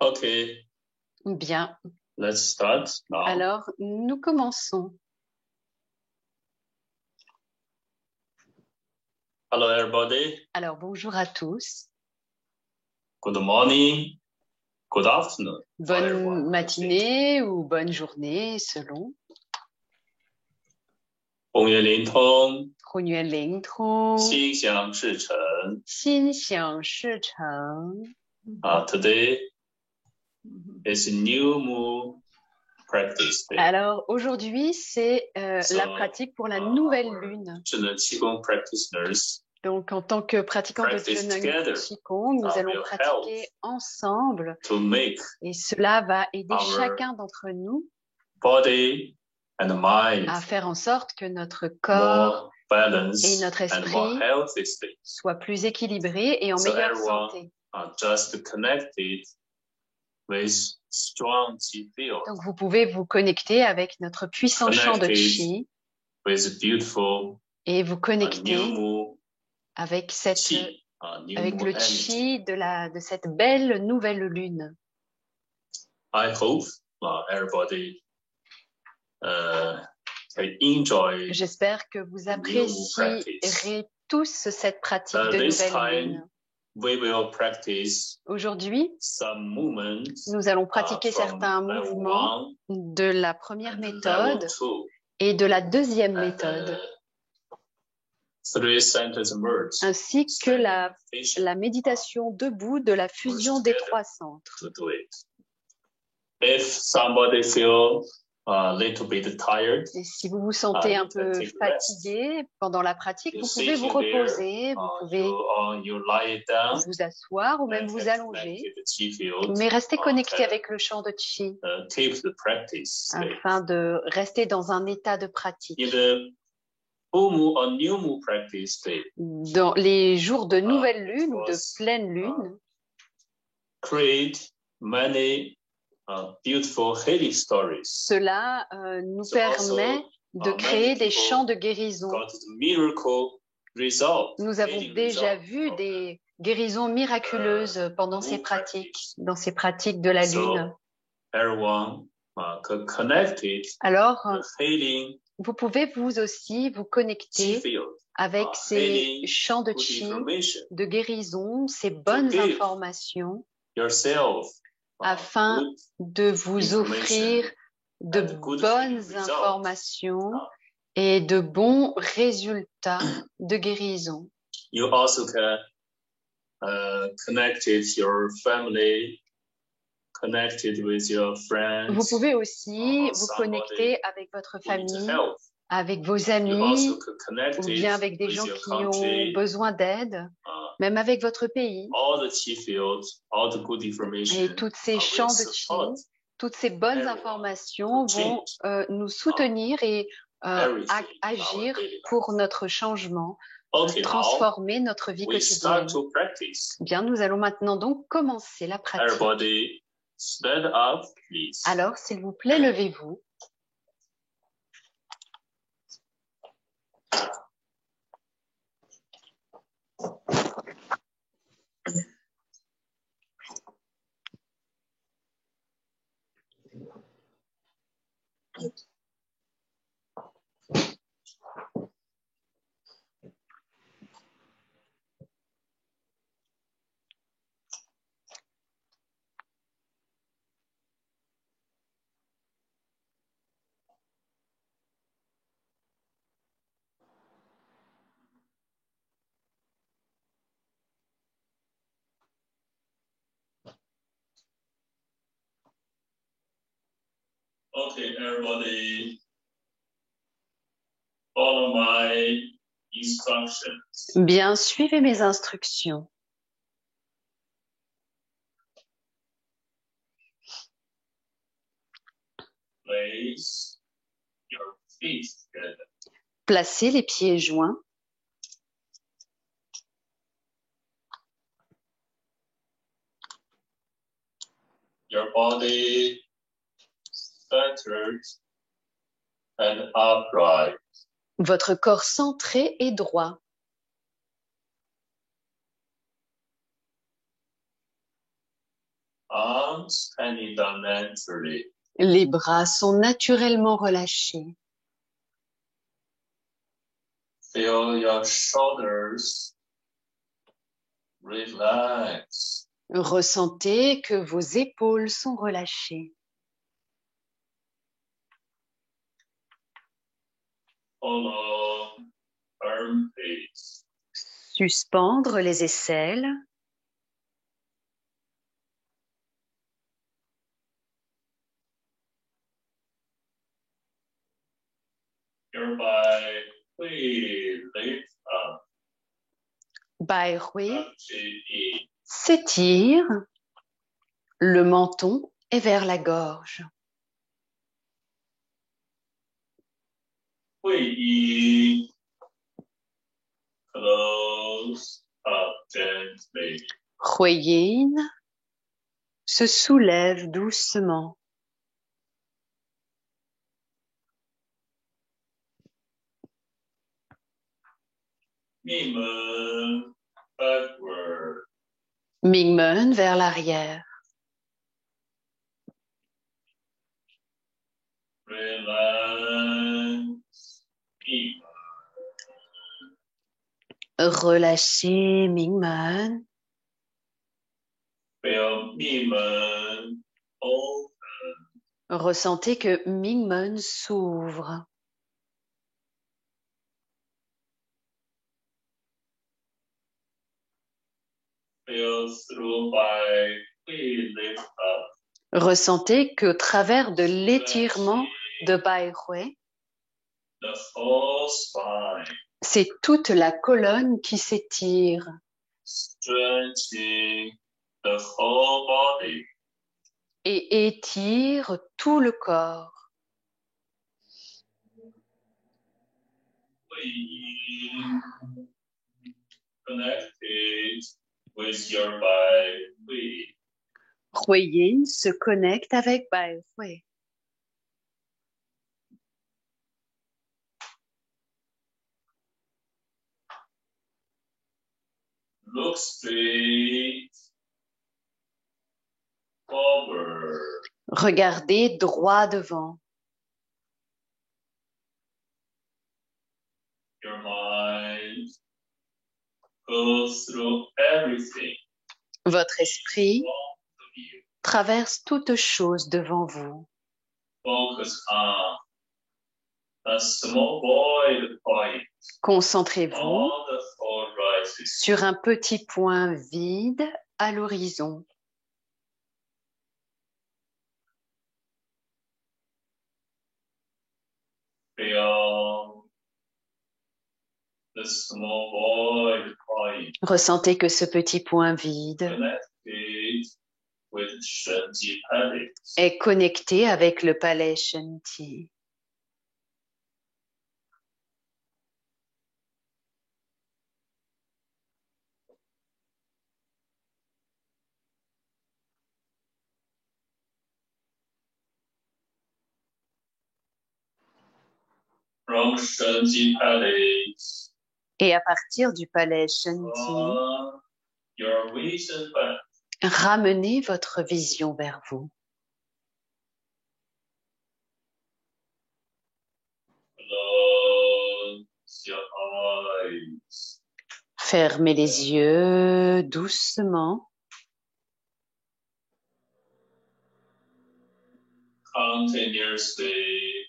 Okay, Bien, let's start now. alors nous commençons. Hello, everybody. Alors bonjour à tous, Good morning, good afternoon. bonne matinée ou bonne journée selon. 红月灵通，红月灵通，心想事成。心想事成。Today is new moon practice day. Alors aujourd'hui c'est la pratique pour la nouvelle lune. 智能气功 practitioners Donc en tant que pratiquants de practice Zheneng together Qigong, nous allons will pratiquer ensemble to make et cela va aider our chacun d'entre nous body and mind à faire en sorte que notre corps more balanced et notre and more esprit healthy state. soient plus équilibrés et en So meilleure everyone santé. are just connected with strong chi field, Donc vous pouvez vous connecter avec notre puissant champ de connected chi with beautiful et vous new connecter moon avec cette chi, new avec moon le energy. chi de cette belle nouvelle lune. I hope everybody can enjoy J'espère que vous apprécierez tous cette pratique de this nouvelle time. lune. We will practice Aujourd'hui, some movements nous allons pratiquer from certains level mouvements 1 de la première and level méthode 2 et de la deuxième and méthode, three sentence merge ainsi que la meditation méditation debout de la fusion des trois centres. to do it. If somebody feel a little bit tired, Et si vous vous sentez un peu fatigué pendant la pratique, vous pouvez vous reposer, vous pouvez you lie down, vous asseoir ou même vous allonger, mais restez connecté avec le champ de chi keep the practice. afin de rester dans un état de pratique. In the full moon or new moon practice day, Dans les jours de nouvelle lune ou de pleine lune, create many beautiful healing stories. Cela nous permet de créer des champs de guérison. Got the miracle result, Nous avons healing déjà result vu from des guérisons miraculeuses pendant ces pratiques, dans ces pratiques de la lune. everyone connected Alors, healing vous pouvez vous aussi vous chi connecter field, avec ces healing champs de good chi, information de guérison, ces bonnes give informations, yourself afin good de vous offrir de and good bonnes healing result. informations et de bons résultats de guérison. You also can connected your family, connected with your friends. Vous pouvez aussi vous connecter avec votre famille, avec vos amis, ou bien avec des gens qui ont besoin d'aide, même avec votre pays. Et tous ces champs de chi, toutes ces bonnes informations vont nous soutenir et agir pour notre changement, transformer notre vie quotidienne. Bien, nous allons maintenant donc commencer la pratique. Alors, s'il vous plaît, levez-vous. Okay, everybody, follow my instructions. Bien, suivez mes instructions. Place your feet together. Placez les pieds joints. Your body centered and upright. Votre corps centré et droit. Les bras sont naturellement relâchés. Feel your shoulders relax. Ressentez que vos épaules sont relâchées. Follow armpits. Suspendre les aisselles. Your body will lift up. Bai Hui s'étire. Le menton est vers la gorge. Hui close up gently. Huiyin se soulève doucement. Mingmen backward. Mingmen vers l'arrière. Relax. Relâchez Mingmen. Feel Mingmen open. Ressentez que Mingmen s'ouvre. Feel through by we lift up. Ressentez qu'au travers de l'étirement de Bai Hui, The whole spine. c'est toute la colonne qui s'étire. Stretching the whole body. Et étire tout le corps. We connected with your body. Huiyin se connecte avec Bai Hui. Look straight forward. Regardez droit devant. Your mind goes through everything. Votre esprit traverse toute chose devant vous. Focus on a small void point. Concentrez-vous On the horizon. sur un petit point vide à l'horizon. Feel the small void point Ressentez que ce petit point vide connected with Shenji Palace. est connecté avec le palais Shenji. From Shenji Palace, Et à partir du palais Shenji, your vision back. ramenez votre vision vers vous. Close your eyes. Fermez les yeux doucement. Continuously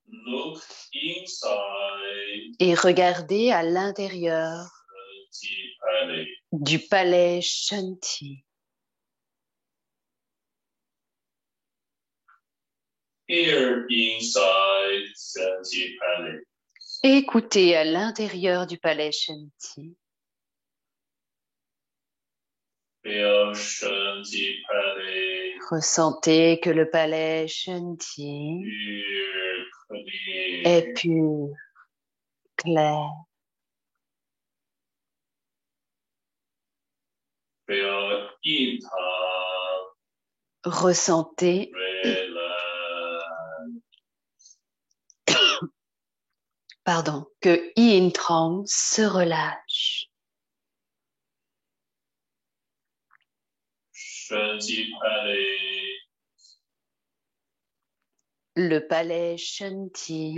look inside Et regardez à l'intérieur Shenji Palace. du palais Shenji. Here inside Shenji Palace. Écoutez à l'intérieur du palais Shenji. Feel Shenji Palace. Ressentez que le palais Shenji Pure, clear. est pur, clair. Feel in Ressentez que Yin Trong se relâche. Le palais Shanti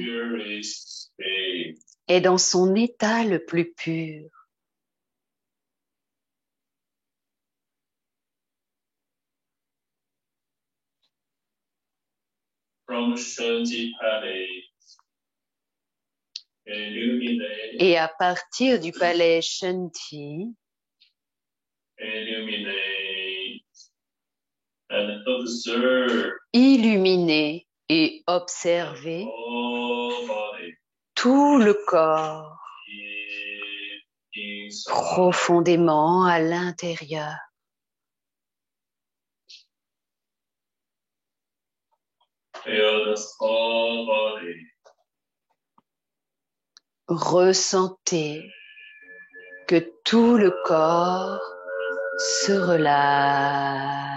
est dans son état le plus pur. Et à partir du palais Shanti, illuminez et observez tout le corps profondément à l'intérieur. Ressentez que tout le corps se relâche.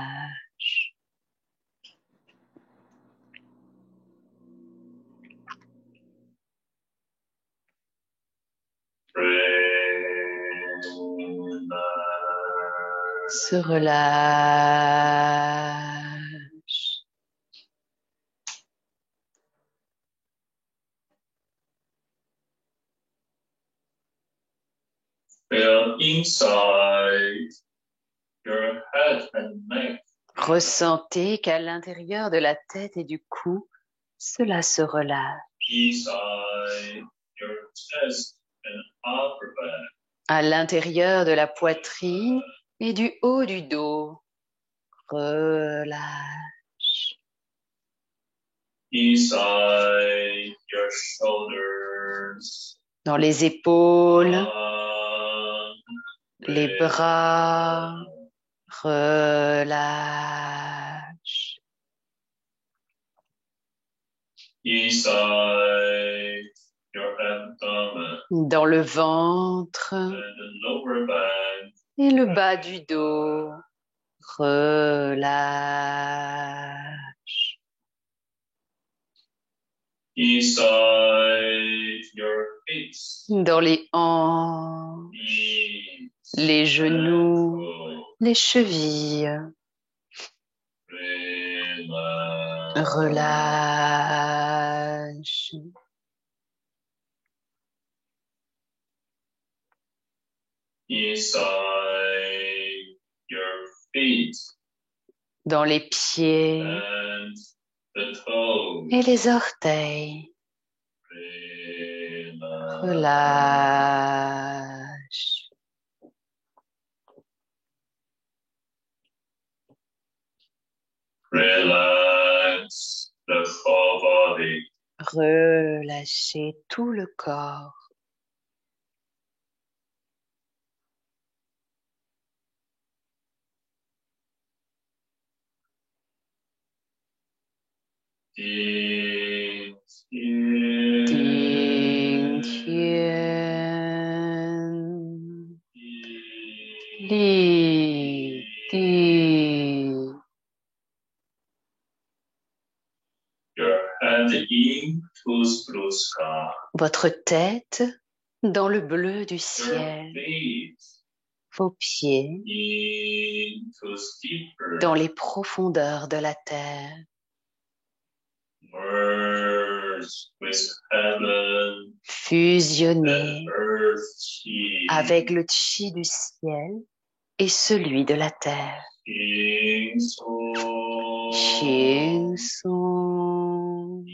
Se relâche. Ressentez qu'à l'intérieur de la tête et du cou, cela se relâche. À l'intérieur de la poitrine et du haut du dos, relâche. Dans les épaules, les bras, relâche. Dans le ventre et le bas du dos, relâche. Dans les hanches, les genoux, les chevilles, relâche. Dans les pieds et les orteils, relâche. Relâchez tout le corps. Ding Tian. Li Ti. Votre tête dans le bleu du ciel. Vos pieds dans les profondeurs de la terre. Fusionnez avec le chi du ciel et celui de la terre. Qing Song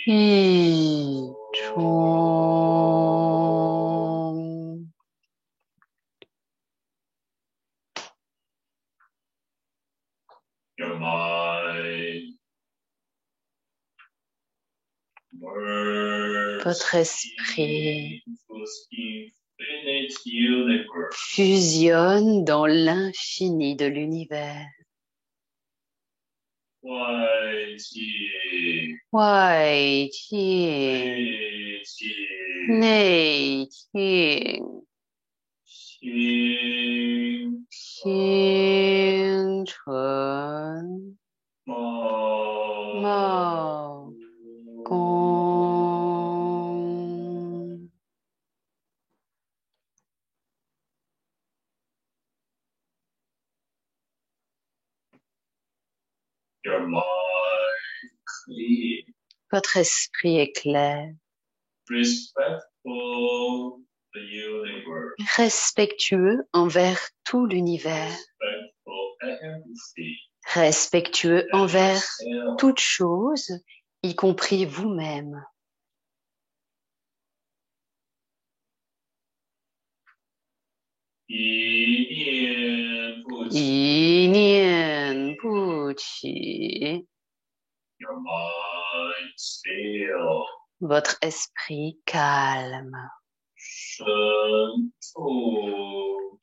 Yi Chong. Votre esprit fusionne dans l'infini de l'univers. Wai Qi Nei Qi Xin Chun Mao Gong. Votre esprit est clair. Respectueux envers tout l'univers. Respectueux envers toute chose, y compris vous-même. Yinien Puqi. Votre esprit calme.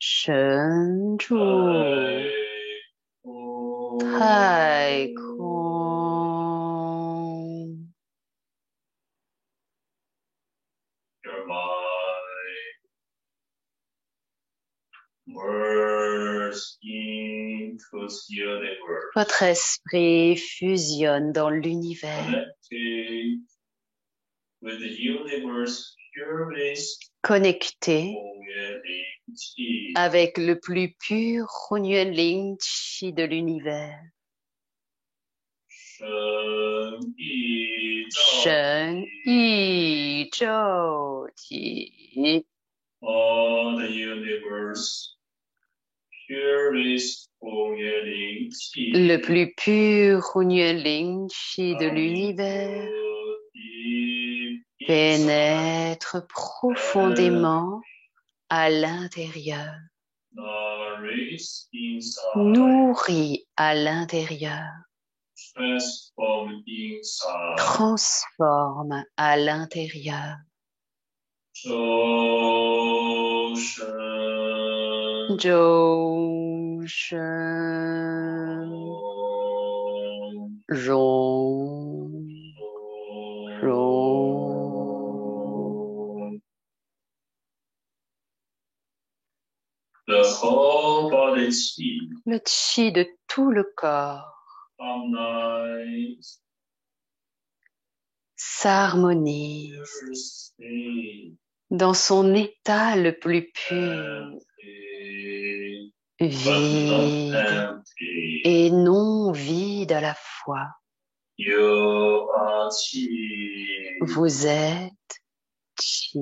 Shen Zhu. Tai Kung. Votre esprit fusionne dans l'univers. Connecté avec le plus pur Hunyuan Ling Chi de l'univers. Shen Yi Zhou Ji. Le plus pur Hunyuan Ling Chi de l'univers pénètre profondément à l'intérieur, nourrit à l'intérieur, transforme à l'intérieur. Zhou Shen Rong Rong. Le chi de tout le corps s'harmonise dans son état le plus pur, vide et non vide à la fois. Vous êtes chi.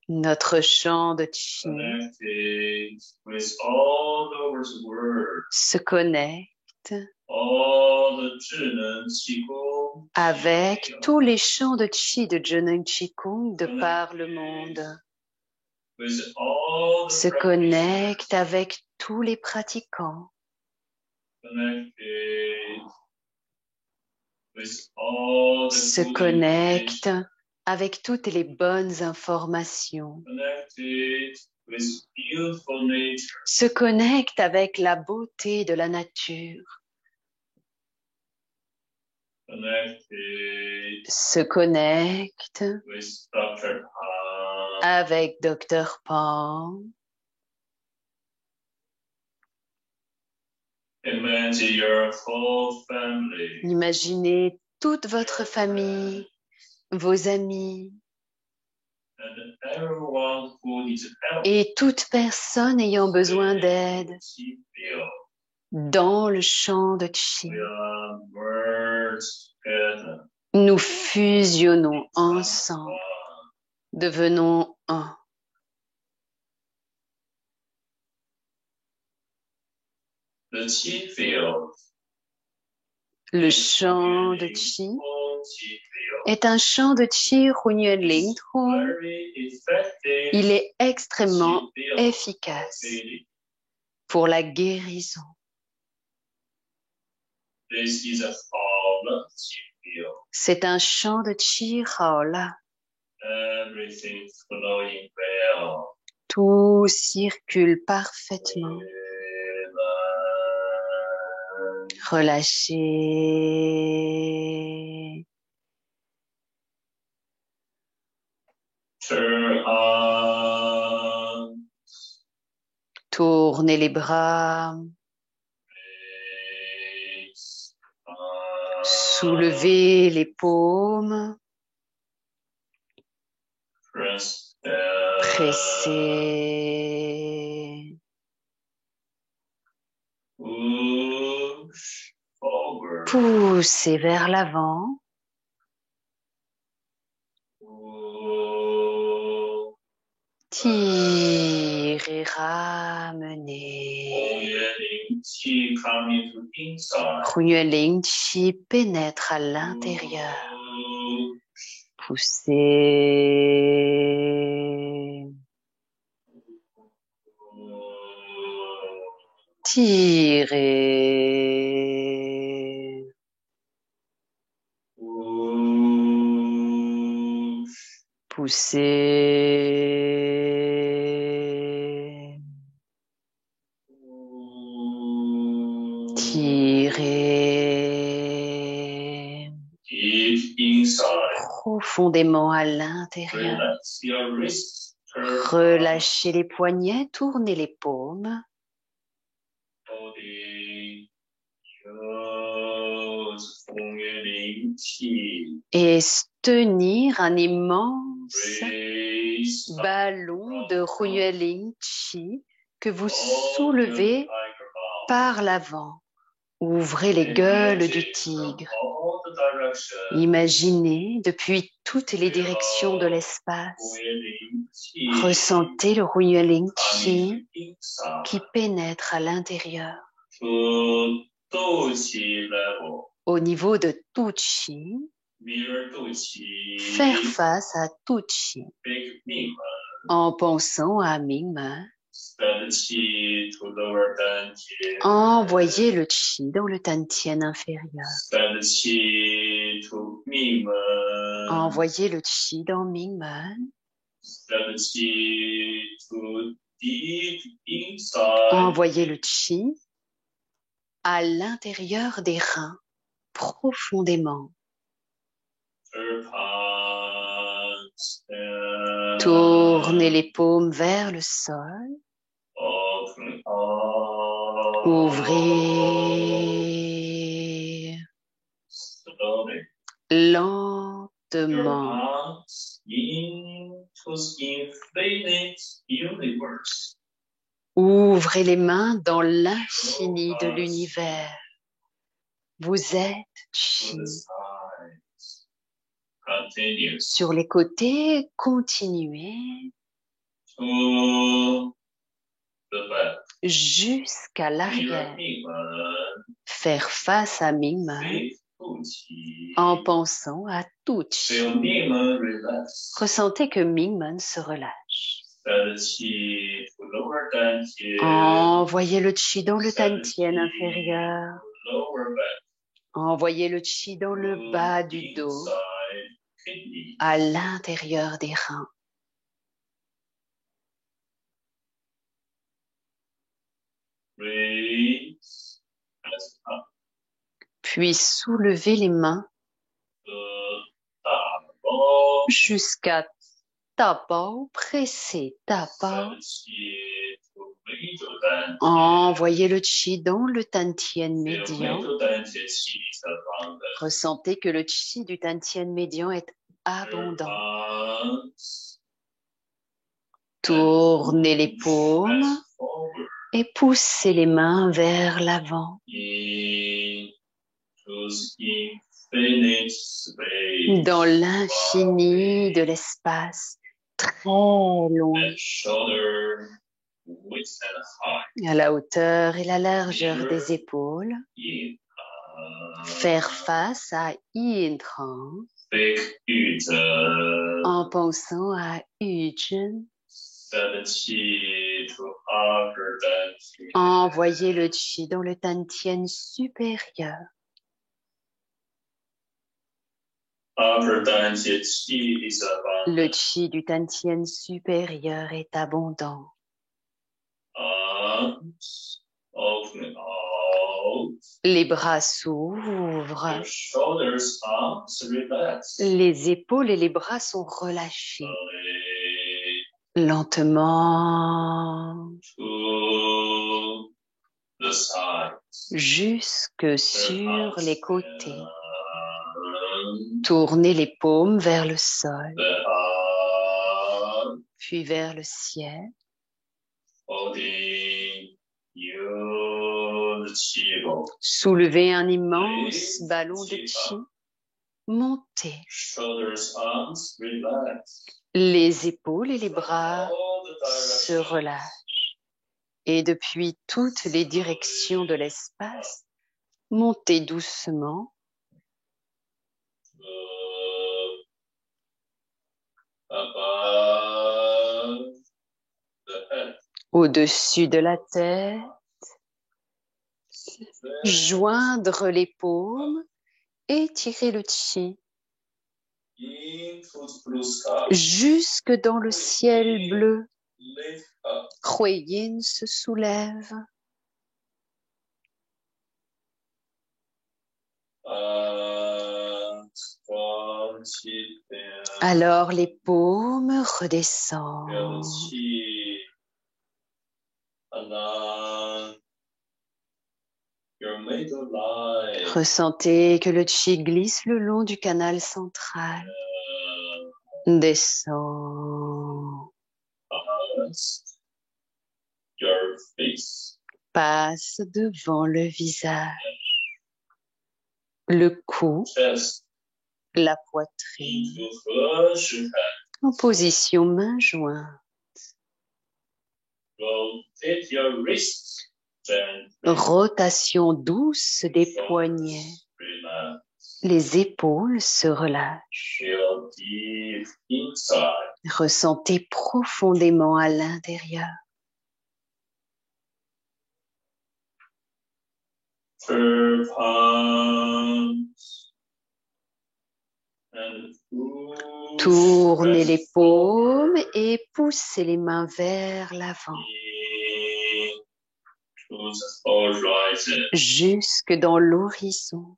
Notre champ de chi se connecte avec tous les champs de chi de Zheneng Qigong de par le monde, se connecte avec tous les pratiquants, se connecte avec toutes les bonnes informations, se connecte avec la beauté de la nature, se connecte avec Dr. Pang. Imaginez toute votre famille, vos amis et toute personne ayant besoin d'aide dans le champ de chi. Nous fusionnons ensemble, devenons un. Le champ de chi est un champ de chi Hunyuan Ling Thung. Il est extrêmement efficace pour la guérison. C'est un champ de chi Haola. Tout circule parfaitement. Relâchez. Tournez les bras. Soulevez les paumes. Pressez. Poussez vers l'avant. Tirez, ramenez. Hunyueling Qi pénètre à l'intérieur. Poussez. Tirez. Poussez. Tirez. Profondément à l'intérieur. Relâchez les poignets, tournez les paumes. Et tenir un immense ballon de Hunyueling Qi que vous soulevez par l'avant. Ouvrez les gueules du tigre. Imaginez depuis toutes les directions de l'espace. Ressentez le Hunyueling Qi qui pénètre à l'intérieur. Au niveau de Tu Chi, faire face à Tu Chi en pensant à Mingmen. Envoyez le Qi dans le Tantien inférieur. Envoyez le Qi dans Mingmen. Envoyez le Qi à l'intérieur des reins, profondément. Tournez les paumes vers le sol. Ouvrez lentement. Ouvrez les mains dans l'infini de l'univers. Vous êtes Qi. Sur les côtés, continuez jusqu'à l'arrière. Faire face à Mingmen en pensant à Tu Chi. Ressentez que Mingmen se relâche. Envoyez le Qi dans le Tantien inférieur. Envoyez le Qi dans le bas du dos, à l'intérieur des reins. Puis soulevez les mains jusqu'à Tabao, pressez Tabao. Envoyez le Qi dans le Tantien médian. Ressentez que le Qi du Tantien médian est abondant. Tournez les paumes et poussez les mains vers l'avant. Dans l'infini de l'espace, très loin, à la hauteur et la largeur des épaules, faire face à Yin Trang en pensant à Yu Zhen. Envoyez le Qi dans le Tantien supérieur. Le Qi du Tantien supérieur est abondant. Les bras s'ouvrent. Les épaules et les bras sont relâchés. Lentement. Jusque sur les côtés. Tournez les paumes vers le sol, puis vers le ciel. Soulevez un immense ballon de chi. Montez. Les épaules et les bras se relâchent. Et depuis toutes les directions de l'espace, montez doucement. Au-dessus de la tête, joindre les paumes, étirer le chi jusque dans le ciel bleu. Hui Yin se soulève. Alors les paumes redescendent. Ressentez que le chi glisse le long du canal central. Descend. Passe devant le visage. Le cou. La poitrine. En position main jointe. Rotation douce des poignets. Les épaules se relâchent. Ressentez profondément à l'intérieur. Tournez les paumes et poussez les mains vers l'avant. Jusque dans l'horizon.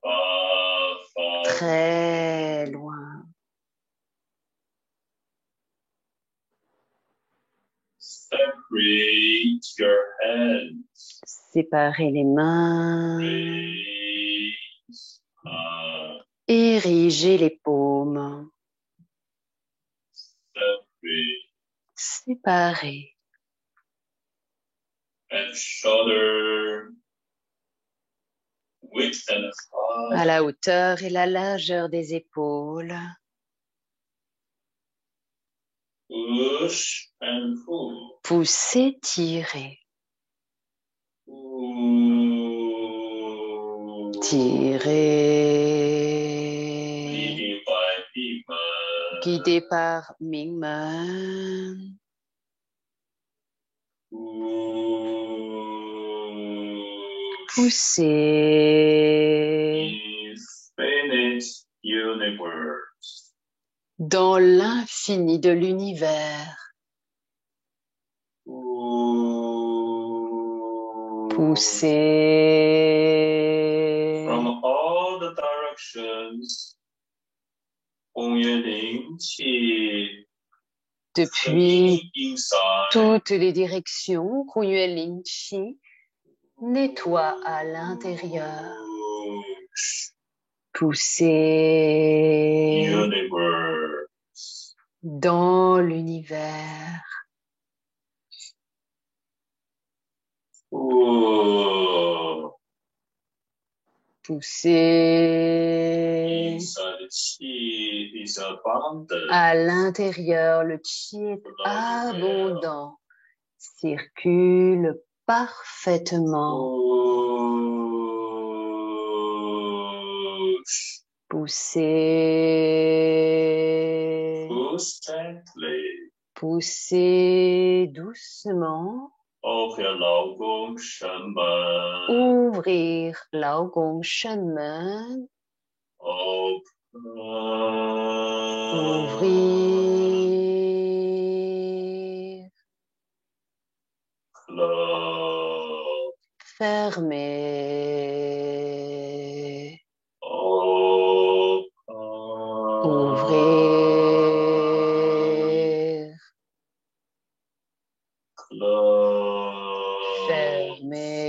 Très loin. Séparez les mains. Érigez les paumes. Séparez. À la hauteur et la largeur des épaules. Poussez, tirez. Tirez. Guidé par Mingmen. Poussez. Dans l'infini de l'univers. Poussez. From all the directions, depuis toutes les directions, Hunyuan Lin Chi nettoie à l'intérieur. Poussez dans l'univers. Poussez à l'intérieur. Le chi est abondant, circule parfaitement. Poussez. Poussez doucement. Ouvrir Lao Gong Shen Men. Ouvrir. Fermer. Ouvrir. Fermer.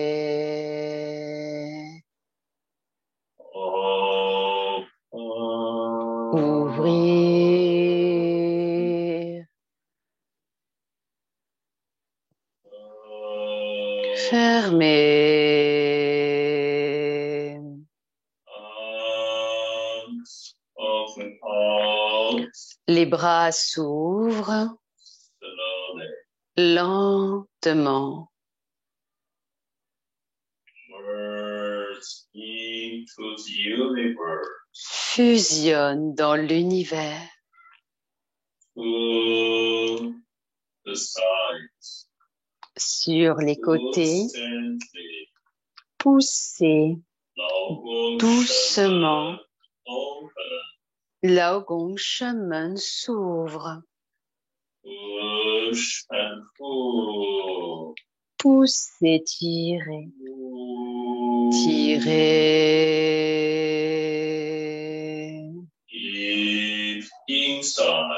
Ouvrir. Fermer. Les bras s'ouvrent lentement. Fusionne dans l'univers. Sur les côtés, poussez doucement. Lao Gong Shenmen s'ouvre. Poussez, tirez. Tirez.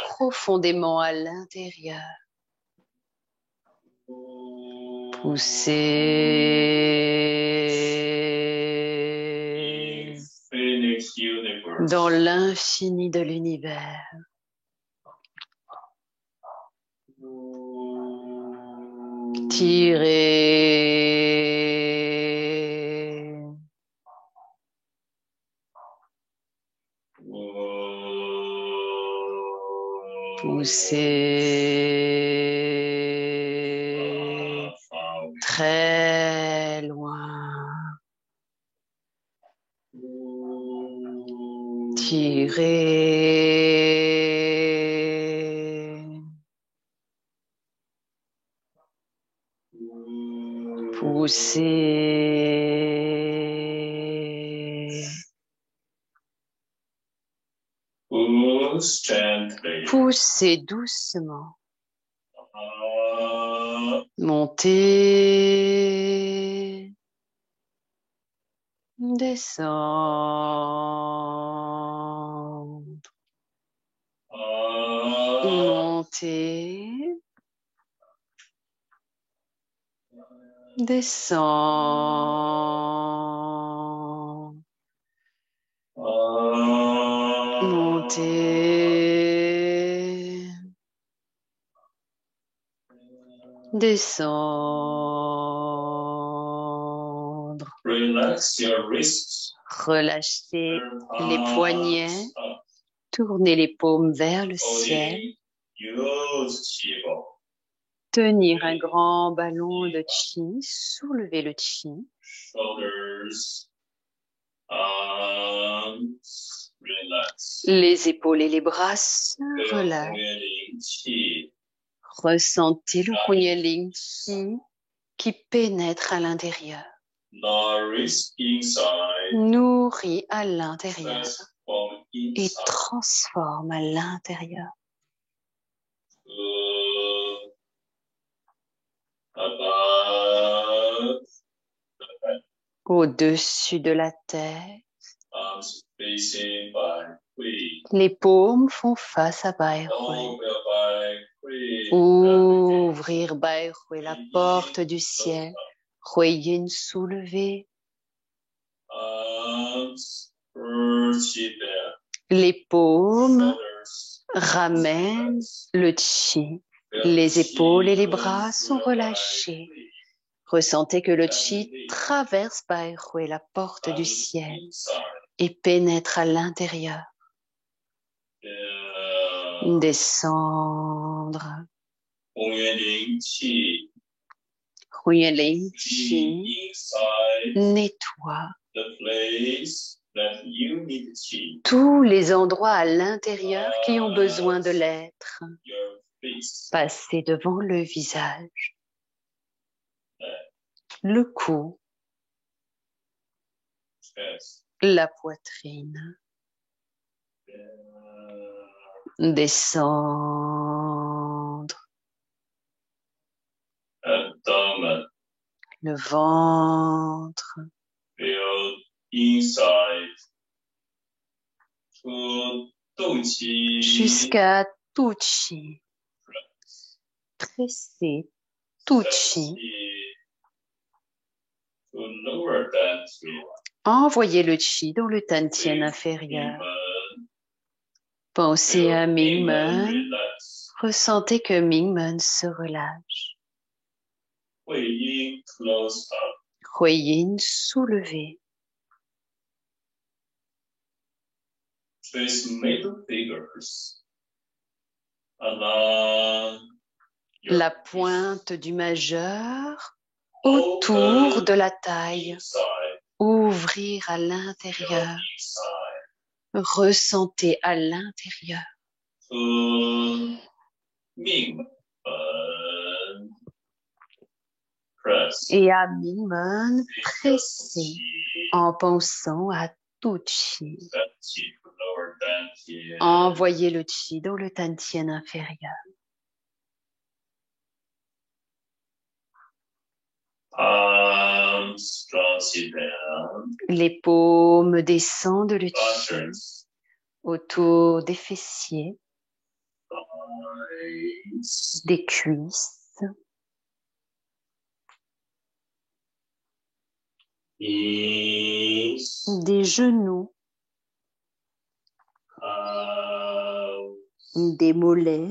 Profondément à l'intérieur. Poussez dans l'infini de l'univers. Tirez. Poussez très loin. Tirez. Poussez. Poussez doucement. Montez. Descendre. Montez. Descends. Montez. Descendre. Relax your wrists. Relâchez les poignets. Tournez les paumes vers le ciel. Tenir un grand ballon de chi. Soulever le chi. Les épaules et les bras se relâchent. Ressentez le Hunying Qi qui pénètre à l'intérieur. Nourrit à l'intérieur et transforme à l'intérieur. Au-dessus de la tête, les paumes font face à Bai Hui. Ouvrir Bai Hui, la porte du ciel. Hui Yin soulevé. Les paumes ramènent le chi. Les épaules et les bras sont relâchés. Ressentez que le chi traverse Bai Hui, la porte du ciel, et pénètre à l'intérieur. Descendre. Hunying Qi nettoie tous les endroits à l'intérieur qui ont besoin de l'être. Passez devant le visage, le cou, la poitrine. Descendre. Le ventre. Jusqu'à tout chi. Pressez tout chi. Envoyez le chi dans le Tantien inférieur. Pensez à Mingmen. Ressentez que Mingmen se relâche. Hui Yin soulevé. La pointe du majeur autour de la taille. Ouvrir à l'intérieur. Ressentez à l'intérieur. Et à Mingmen, pressez en pensant à tout chi. Envoyez le chi dans le tantien inférieur. Les paumes descendent le chi autour des fessiers, des cuisses, des genoux, des mollets,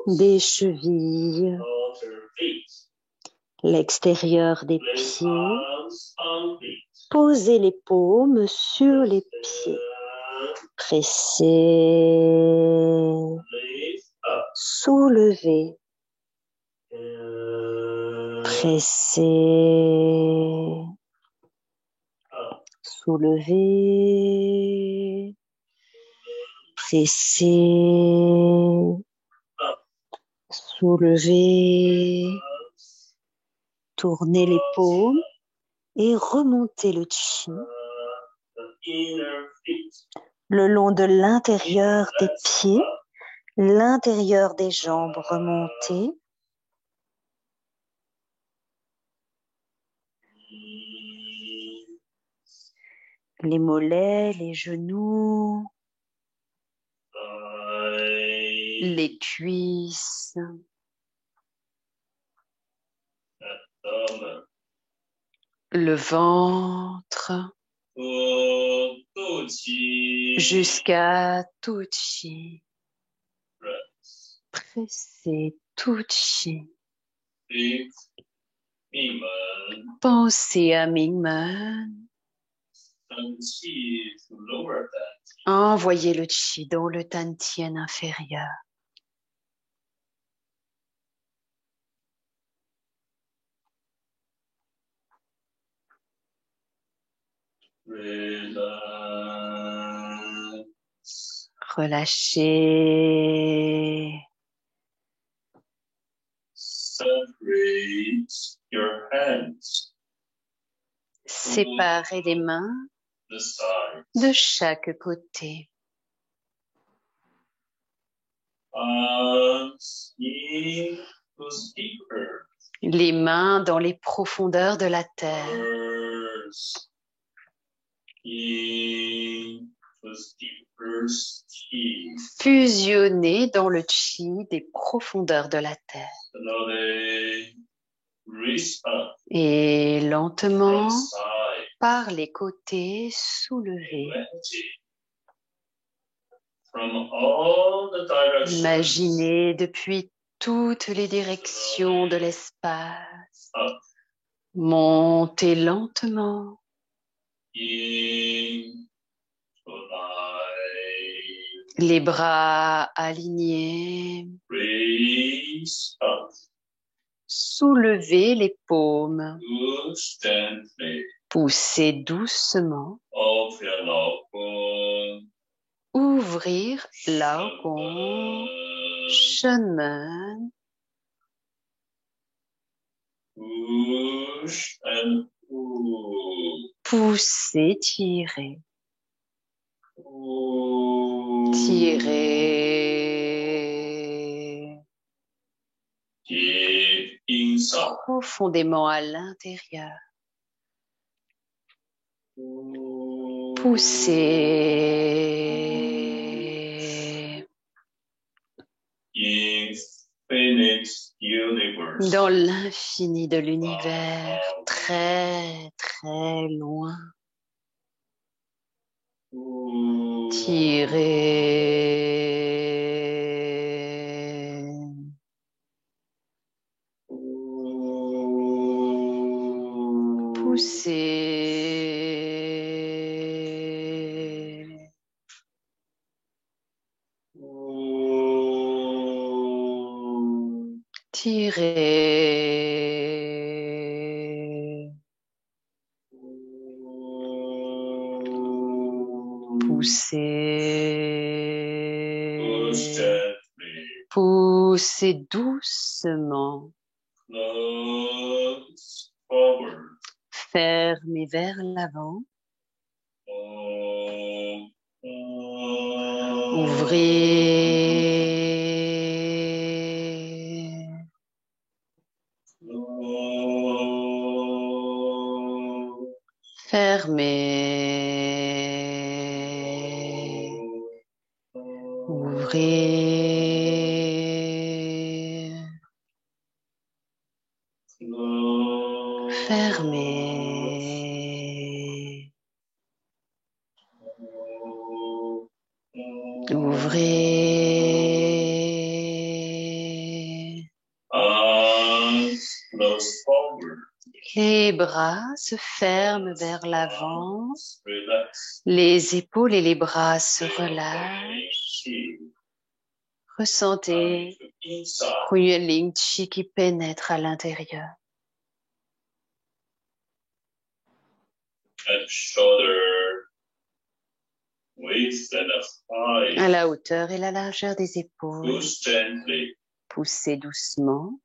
des chevilles, l'extérieur des pieds. Posez les paumes sur les pieds. Pressez, soulevez, pressez, soulevez, pressez, soulevez, tournez les paumes et remontez le chi le long de l'intérieur des pieds, l'intérieur des jambes remontées. Les mollets, les genoux, les cuisses, le ventre, jusqu'à tout chi. Pressez tout chi. Pensez à Mingmen. Envoyez le chi dans le tantien inférieur. Relâchez. Séparez les mains de chaque côté. Les mains dans les profondeurs de la terre. Fusionnez dans le chi des profondeurs de la terre. Et lentement, par les côtés, soulevez. Imaginez depuis toutes les directions de l'espace. Montez lentement. Les bras alignés. Soulevez les paumes. Poussez doucement. Ouvrir Laogong, Shenmen. Poussez, tirez. Tirez. Profondément à l'intérieur. Poussez. Dans l'infini de l'univers, très très loin. Tirez. Poussez. Tirez. Poussez. Poussez doucement. Fermez vers l'avant. Ouvrez. Fermez. Ouvrez. Fermez. Ouvrez. Les bras se ferment vers l'avant. Les épaules et les bras se relâchent. Ressentez Hunyuan Ling Chi qui pénètre à l'intérieur. À la hauteur et la largeur des épaules. Poussez doucement.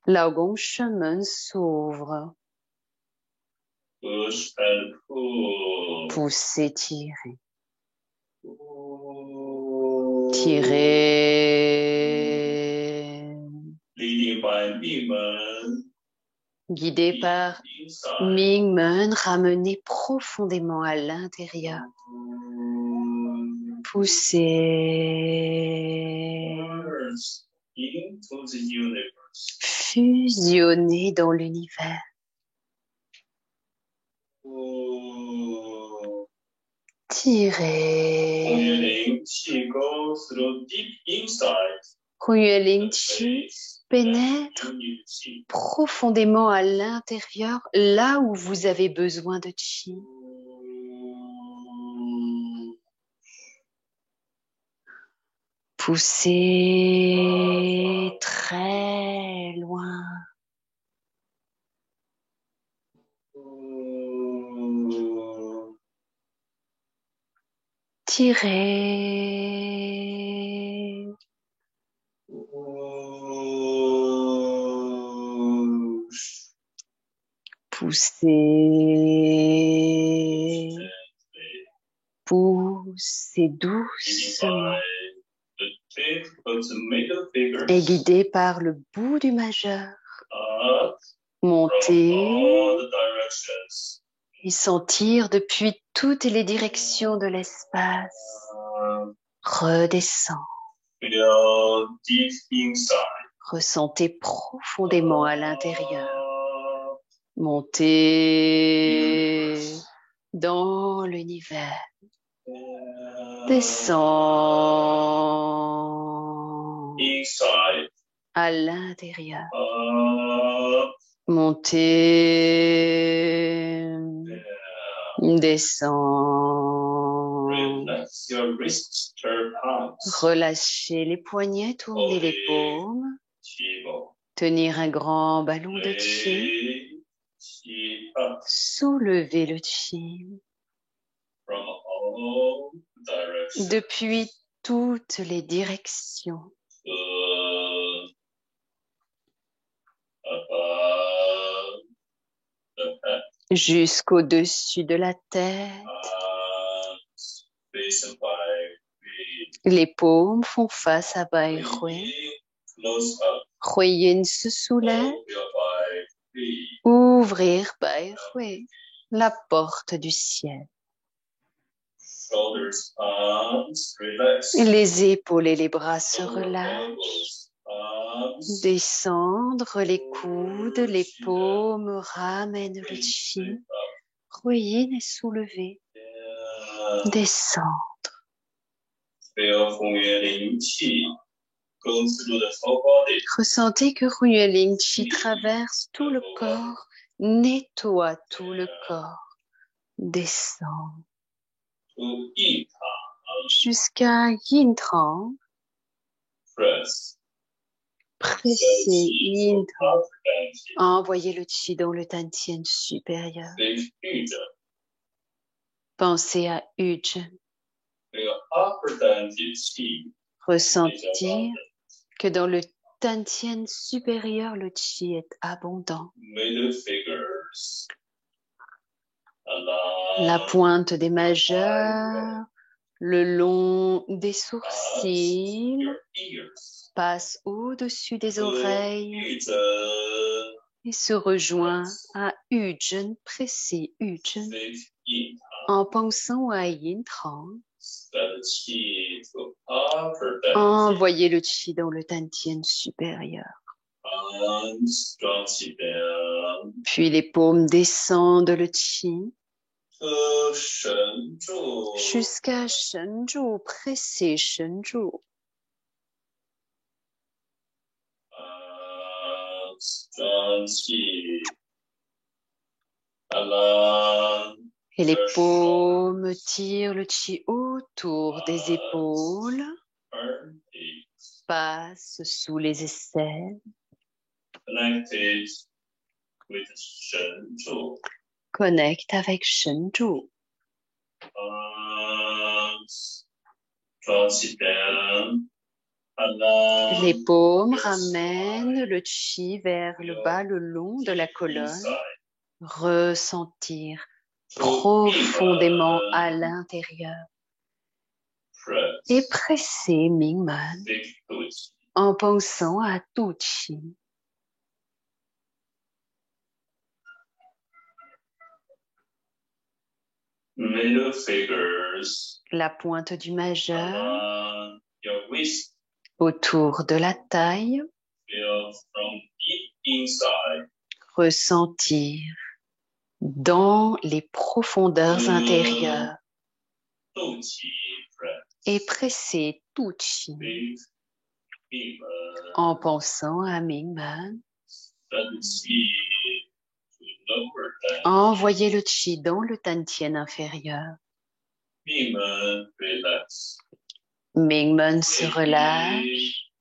Lao Gong Shen s'ouvre. Poussez, tirez. Tirez. Guidé par Ming Men, ramenez profondément à l'intérieur. Poussez. Fusionnez dans l'univers. Tirez. Hunyuan Ling Chi pénètre profondément à l'intérieur, là où vous avez besoin de chi. Poussez très loin. Tirez. Poussez. Poussez doucement. Et guidé par le bout du majeur. Montez. Et sentir depuis toutes les directions de l'espace. Redescend. Ressentez profondément à l'intérieur. Montez dans l'univers. Descend à l'intérieur. Montez. Descend. Relâchez les poignets, tournez les paumes. Tenir un grand ballon de chi. Soulevez le chi. Depuis toutes les directions. Jusqu'au-dessus de la tête. Les paumes font face à Bai Hui. Hui Yin se soulève. Ouvrir Bai Hui, la porte du ciel. Les épaules et les bras se relâchent. Descendre les coudes, les paumes ramènent le chi. Hui Yin est soulevé. Descendre. Ressentez que Hunyuan Ling Chi traverse tout le corps, nettoie tout le corps. Descend. jusqu'à Yin Trang. Pressez Yin Trang. Envoyez le Qi dans le Tantien supérieur. Pensez à Ujjain. Ressentir que dans le Tantien supérieur, le Qi est abondant. La pointe des majeurs, le long des sourcils, passe au-dessus des oreilles et se rejoint à Ujjain, pressez Ujjain, en pensant à Yin Trang. Envoyez le Qi dans le Tantien supérieur. Puis les paumes descendent le Qi jusqu'à Shenzhou, pressez Shenzhou. Et les paumes tirent le Qi autour des épaules, passent sous les aisselles, connecte avec Shenzhou. Les paumes ramènent le Qi vers le bas, le long de la colonne. Ressentir profondément à l'intérieur. Et presser Mingmen en pensant à tout Qi. La pointe du majeur autour de la taille. Ressentir dans les profondeurs intérieures et presser tout Qi en pensant à Mingmen. Envoyez le Qi dans le Tantien inférieur. Mingmen se relâche.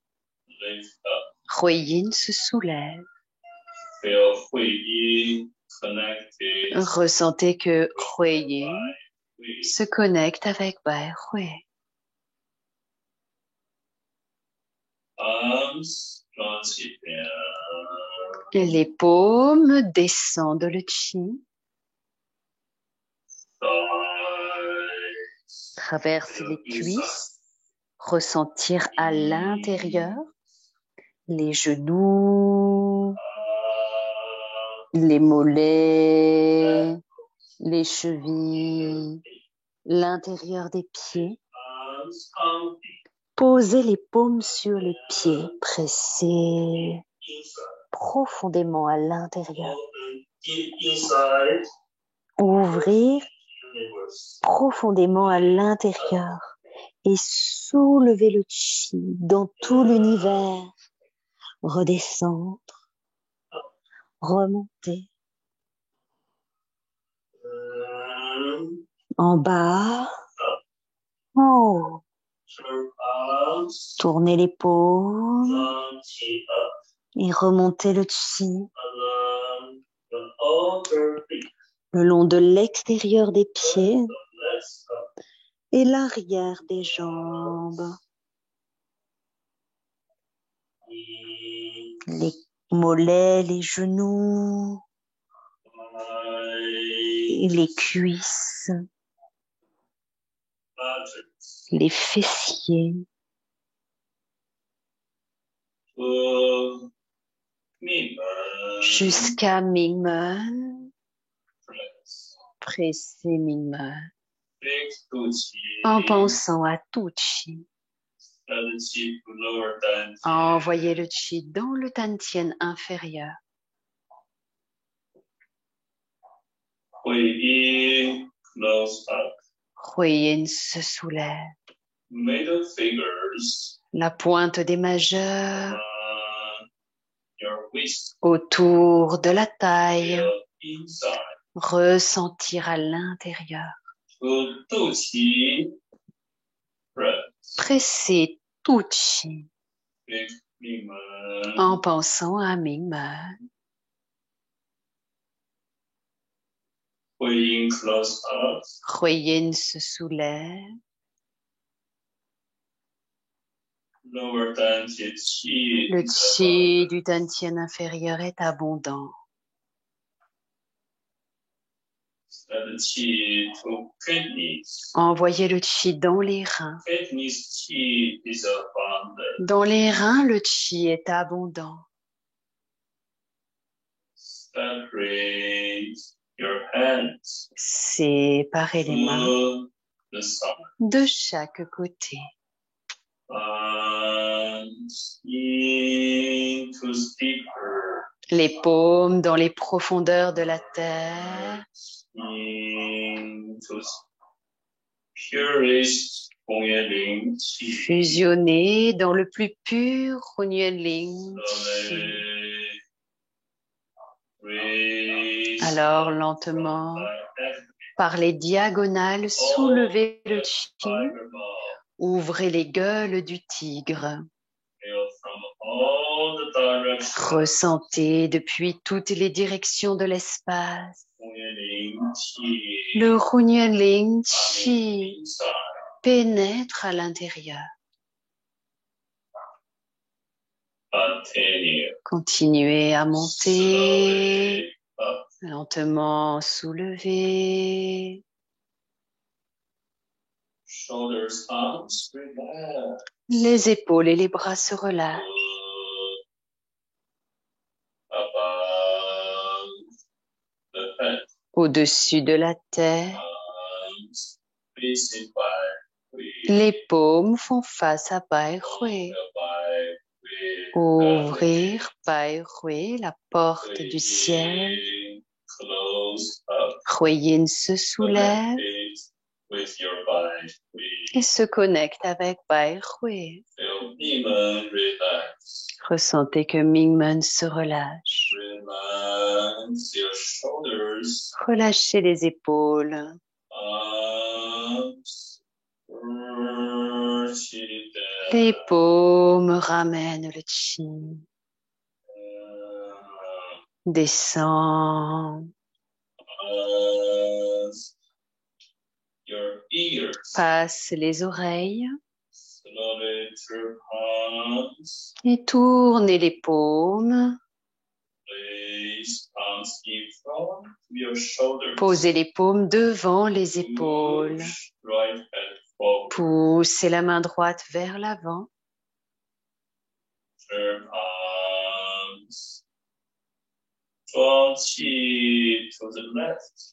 Huiyin se soulève. Ressentez que Huiyin se connecte avec Bai Hui. Les paumes descendent le Qi. Traverse les cuisses. Ressentir à l'intérieur. Les genoux. Les mollets. Les chevilles. L'intérieur des pieds. Posez les paumes sur les pieds. Pressez profondément à l'intérieur. Ouvrir profondément à l'intérieur et soulever le Qi dans tout l'univers. Redescendre, remonter. En bas, en haut. Tournez les paumes et remontez le Qi le long de l'extérieur des pieds et l'arrière des jambes. Les mollets, les genoux, les cuisses, les fessiers. Jusqu'à Mingmen. Pressez Mingmen en pensant à tout Qi. Envoyez le Qi dans le Tantien inférieur. Huiyin se soulève. La pointe des majeurs autour de la taille. Ressentir à l'intérieur. Pressez tout chi en pensant à Mingmen. Huiyin se soulève. Le chi du dantian inférieur est abondant. Envoyez le chi dans les reins. Dans les reins, le chi est abondant. Séparez les mains de chaque côté. Les paumes dans les profondeurs de la terre. Fusionner dans le plus pur Hunyuan Ling Chi. Alors lentement, par les diagonales, soulevez le chi. Ouvrez les gueules du tigre. Ressentez depuis toutes les directions de l'espace le Hunyuan Ling Chi pénètre à l'intérieur. Continuez à monter, lentement soulever. Les épaules et les bras se relâchent. Au-dessus de la tête, les paumes font face à Bai Hui. Ouvrir Bai Hui, la porte du ciel. Huiyin se soulève et se connecte avec Bai Hui. Ressentez que Mingmen se relâche. Relâchez les épaules. Les paumes ramènent le chi. Descend. Passe les oreilles. Et tournez les paumes. Posez les paumes devant les épaules. Poussez la main droite vers l'avant.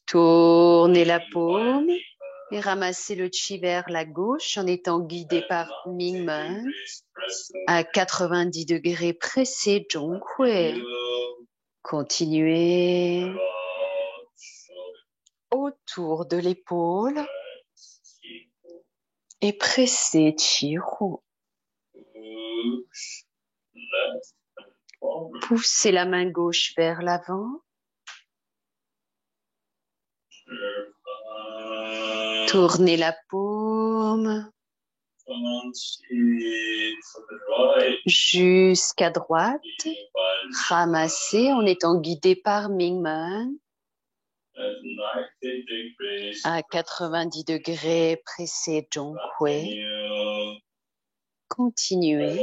Tournez la paume et ramassez le chi vers la gauche en étant guidé par Mingmen. À 90 degrés, pressez Zhonghui. Continuez autour de l'épaule et pressez Qi-Hu. Poussez la main gauche vers l'avant. Tournez la paume jusqu'à droite. Ramassez en étant guidé par Mingmen. À 90 degrés, pressez Zhonghui. Continuez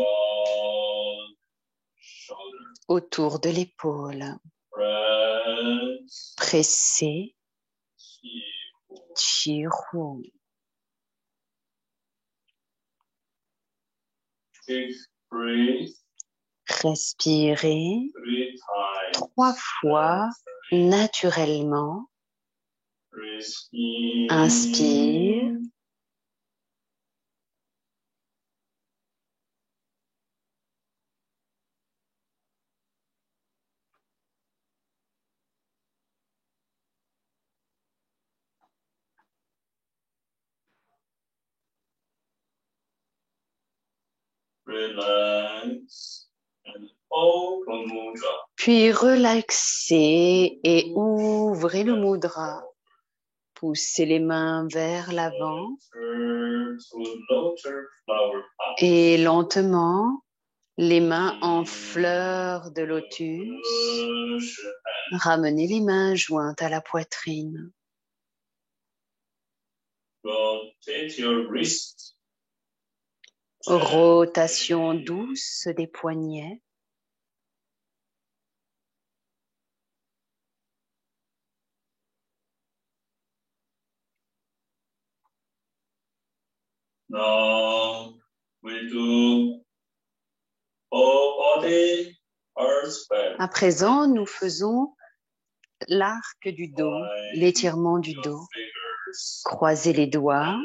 autour de l'épaule. Pressez Qi-Hu. Respirez 3 fois naturellement. Inspire. Puis relaxez et ouvrez le mudra Poussez les mains vers l'avant et lentement, les mains en fleurs de lotus. Ramenez les mains jointes à la poitrine. Rotation douce des poignets. Now we do whole body, earth back. À présent, nous faisons l'arc du dos, l'étirement du dos. Croisez les doigts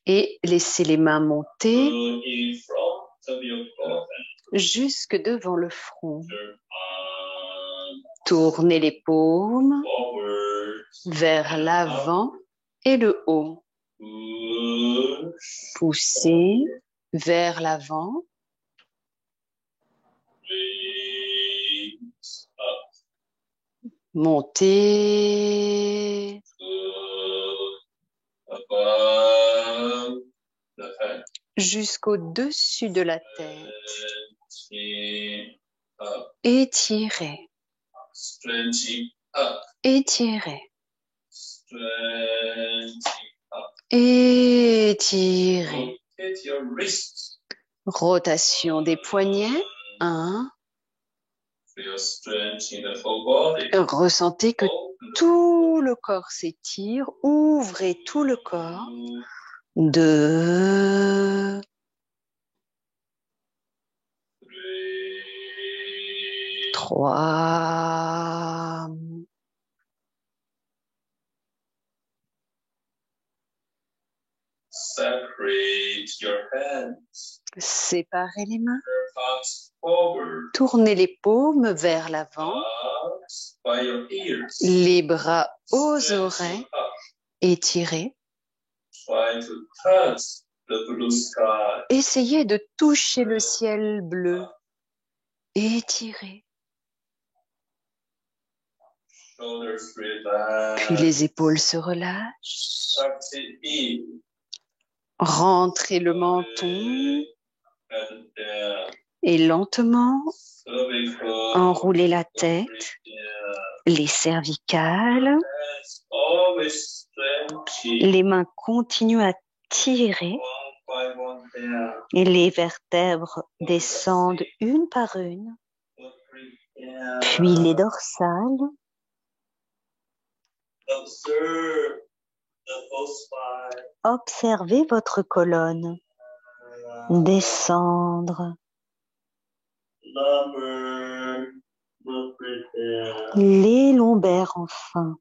et laissez les mains monter jusque devant le front. Tournez les paumes vers l'avant et le haut. Poussez vers l'avant. Montez jusqu'au-dessus de la tête. Étirez. Étirez. Étirez. Rotation des poignets. 1. Ressentez que tout le corps s'étire. Ouvrez tout le corps. 2. 3. Séparez les mains. Tournez les paumes vers l'avant. Les bras aux oreilles. Étirez. Essayez de toucher le ciel bleu. Étirez. Puis les épaules se relâchent. Rentrez le menton et lentement enroulez la tête, les cervicales. Les mains continuent à tirer et les vertèbres descendent une par une. Puis les dorsales. Observez votre colonne descendre. Les lombaires enfin.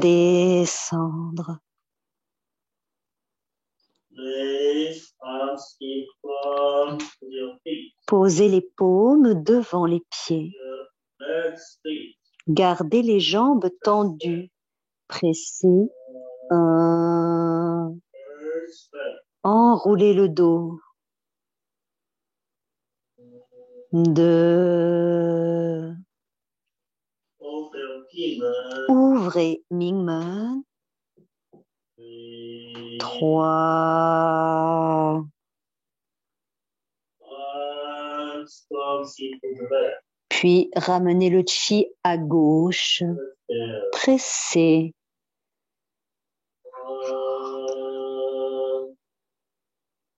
Descendre. Posez les paumes devant les pieds. Gardez les jambes tendues. Pressez. 1. Enroulez le dos. 2. Ouvrez Mingmen. 3. Puis ramenez le chi à gauche. Pressez.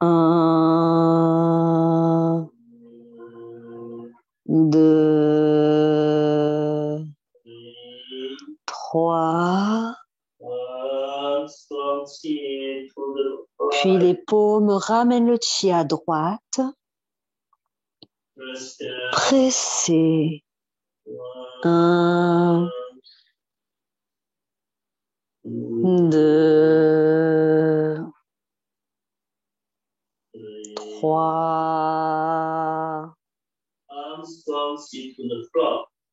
1. 2. 3. Puis les paumes ramènent le chi à droite. Pressez. 1. 2. 3.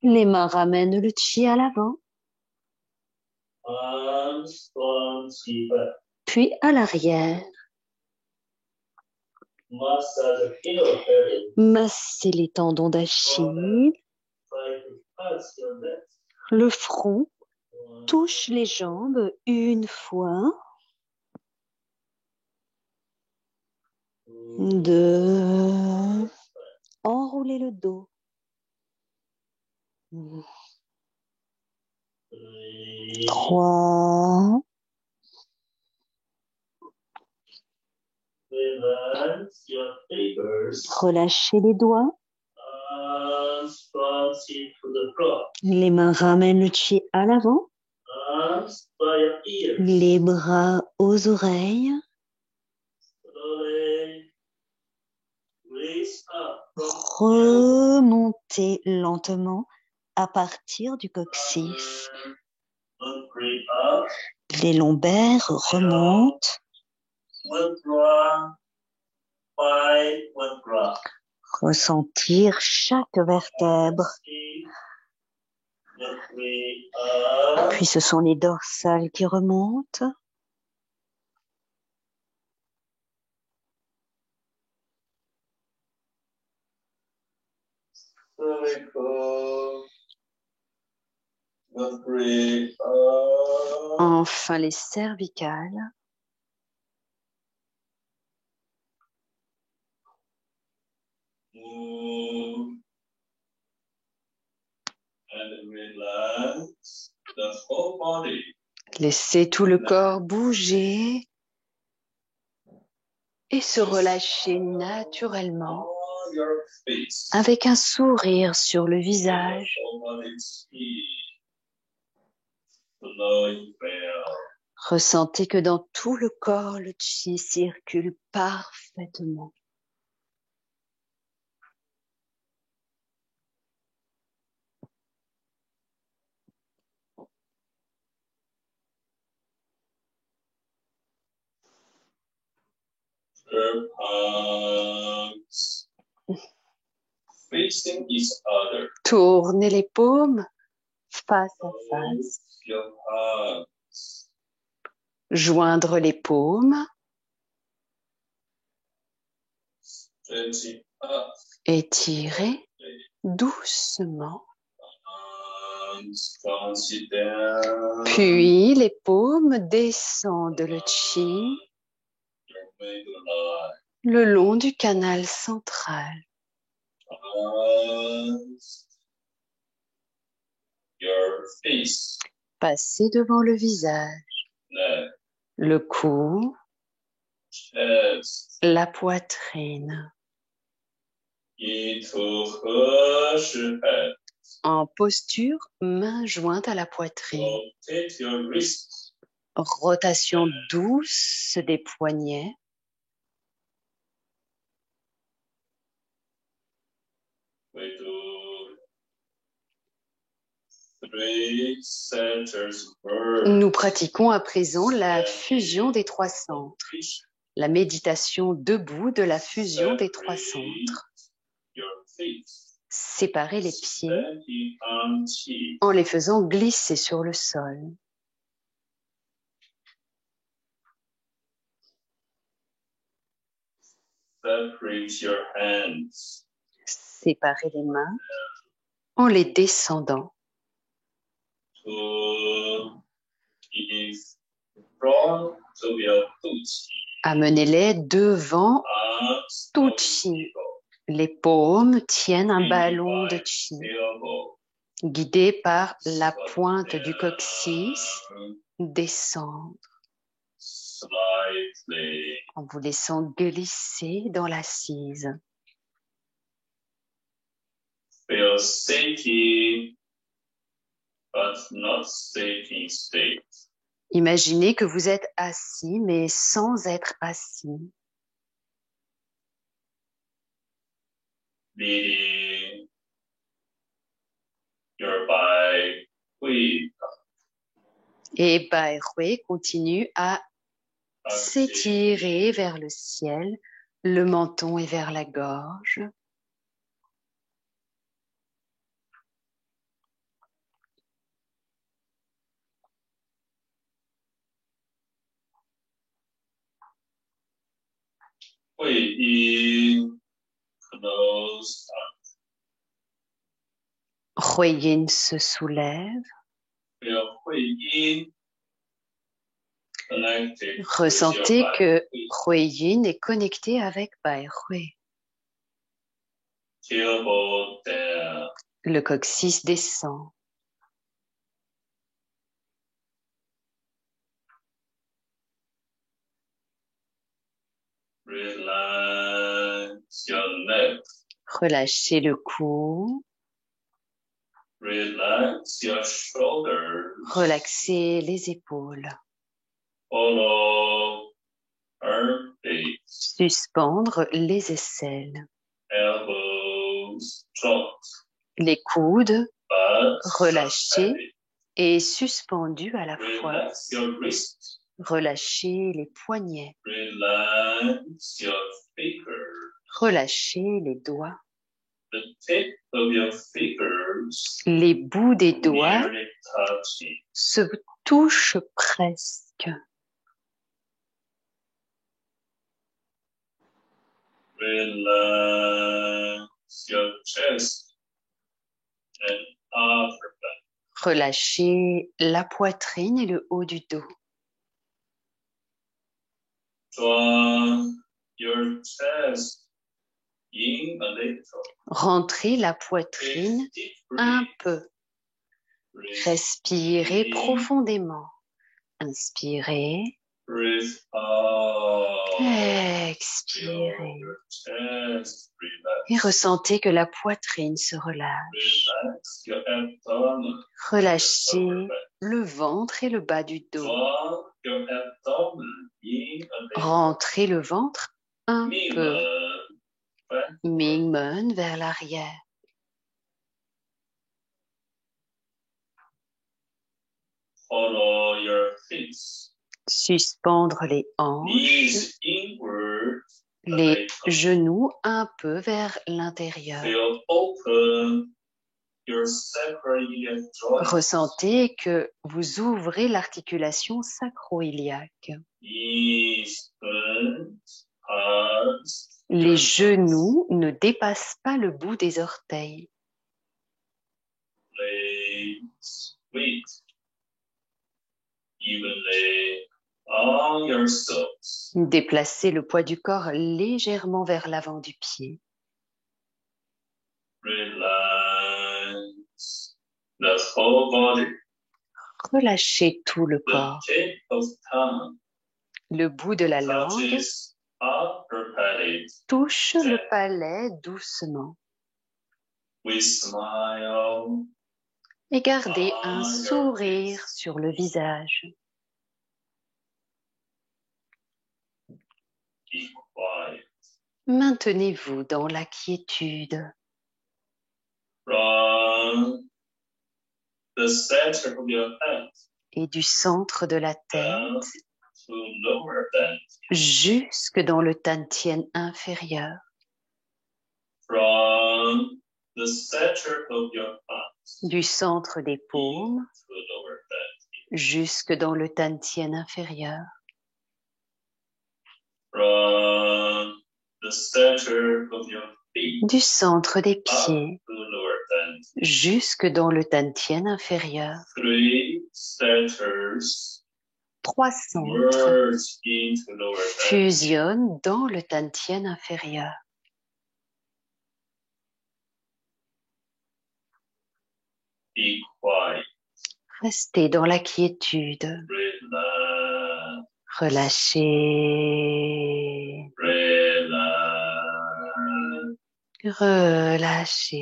Les mains ramènent le chi à l'avant. Puis à l'arrière. Massez les tendons d'Achille. Le front touche les jambes une fois. 2. Enroulez le dos. 3. Relâchez les doigts. Les mains ramènent le chi à l'avant. Les bras aux oreilles. Remontez lentement à partir du coccyx. Les lombaires remontent. Ressentir chaque vertèbre. Puis ce sont les dorsales qui remontent. Enfin les cervicales. Laissez tout le corps bouger et se relâcher naturellement avec un sourire sur le visage. Ressentez que dans tout le corps, le chi circule parfaitement. Tournez les paumes face à face. Joindre les paumes. Étirez doucement. Puis les paumes descendent le chi le long du canal central. Passez devant le visage, le cou, la poitrine. En posture, main jointe à la poitrine. Rotation douce des poignets. Nous pratiquons à présent la fusion des trois centres, la méditation debout de la fusion des trois centres. Séparez les pieds en les faisant glisser sur le sol. Séparez les mains en les descendant. Amenez-les devant tout chi. Les paumes tiennent un ballon de chi, guidé par la pointe du coccyx, descendre, en vous laissant glisser dans l'assise. Imaginez que vous êtes assis, mais sans être assis. Et Bai Hui continue à s'étirer vers le ciel, le menton est vers la gorge. Hui Yin se soulève. Ressentez que Hui Yin est connecté avec Bai Hui. Le coccyx descend. Relâchez le cou. Relaxez les épaules. Suspendre les aisselles. Les coudes relâchés et suspendus à la fois. Relâchez les poignets. Relâchez les doigts. Les bouts des doigts se touchent presque. Relâchez la poitrine et le haut du dos. Rentrez la poitrine un peu. Respirez profondément. Inspirez. Expirez. Et ressentez que la poitrine se relâche. Relâchez le ventre et le bas du dos. Rentrez le ventre un peu. Ming-men vers l'arrière. Suspendre les hanches, les genoux un peu vers l'intérieur. Ressentez que vous ouvrez l'articulation sacro-iliaque. Les genoux ne dépassent pas le bout des orteils. Déplacez le poids du corps légèrement vers l'avant du pied. Relâchez tout le corps. Le bout de la langue touche le palais doucement. Et gardez un sourire sur le visage. Maintenez-vous dans la quiétude. Et du centre de la tête jusque dans le tantien inférieur. Du centre des paumes jusque dans le tantien inférieur. Du centre des pieds jusque dans le tantien inférieur. 3 centres fusionnent dans le tantien inférieur. Restez dans la quiétude. Relâchez. Relâchez.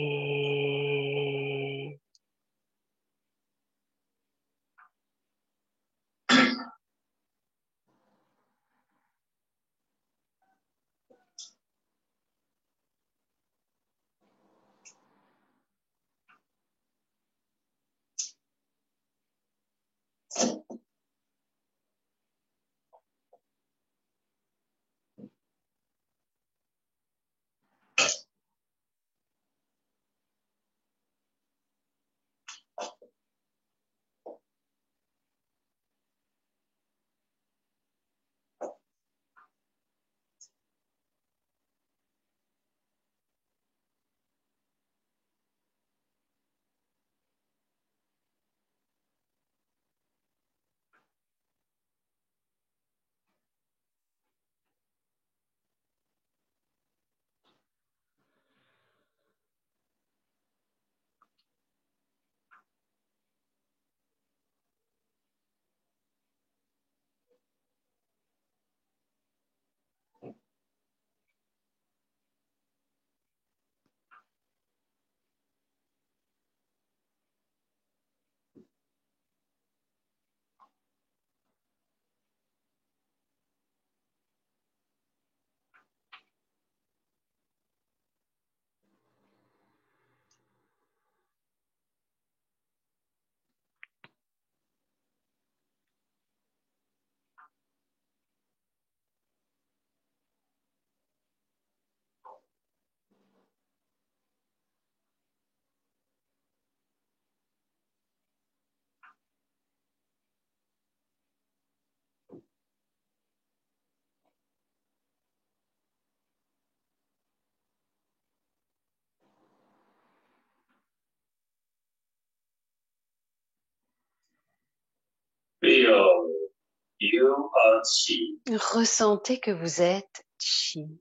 Ressentez que vous êtes Qi.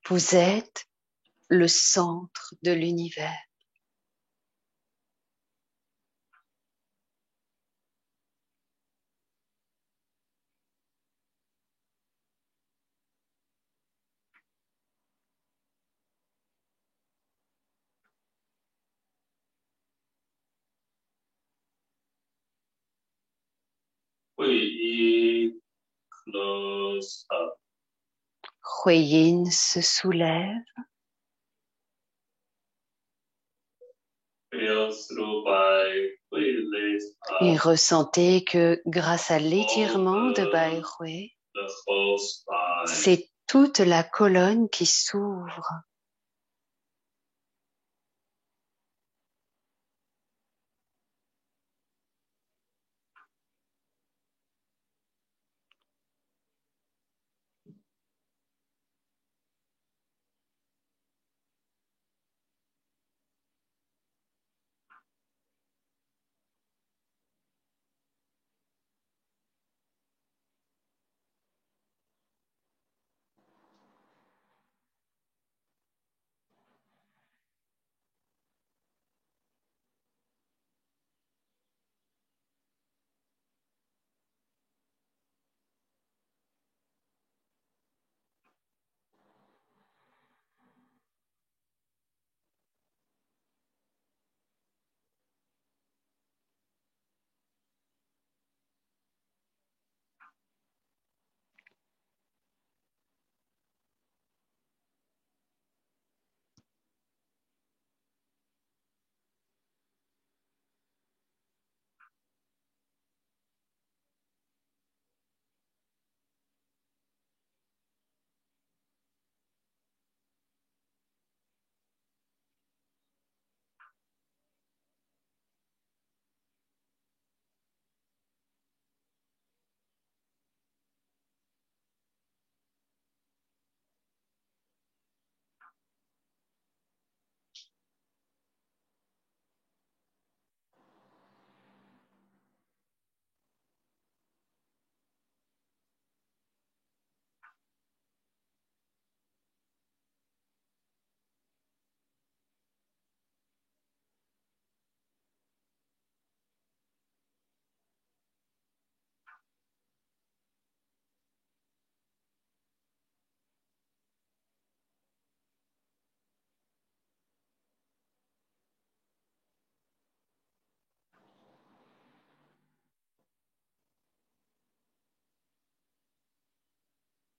Vous êtes le centre de l'univers. Huiyin se soulève. Et ressentez que grâce à l'étirement de Bai Hui, c'est toute la colonne qui s'ouvre.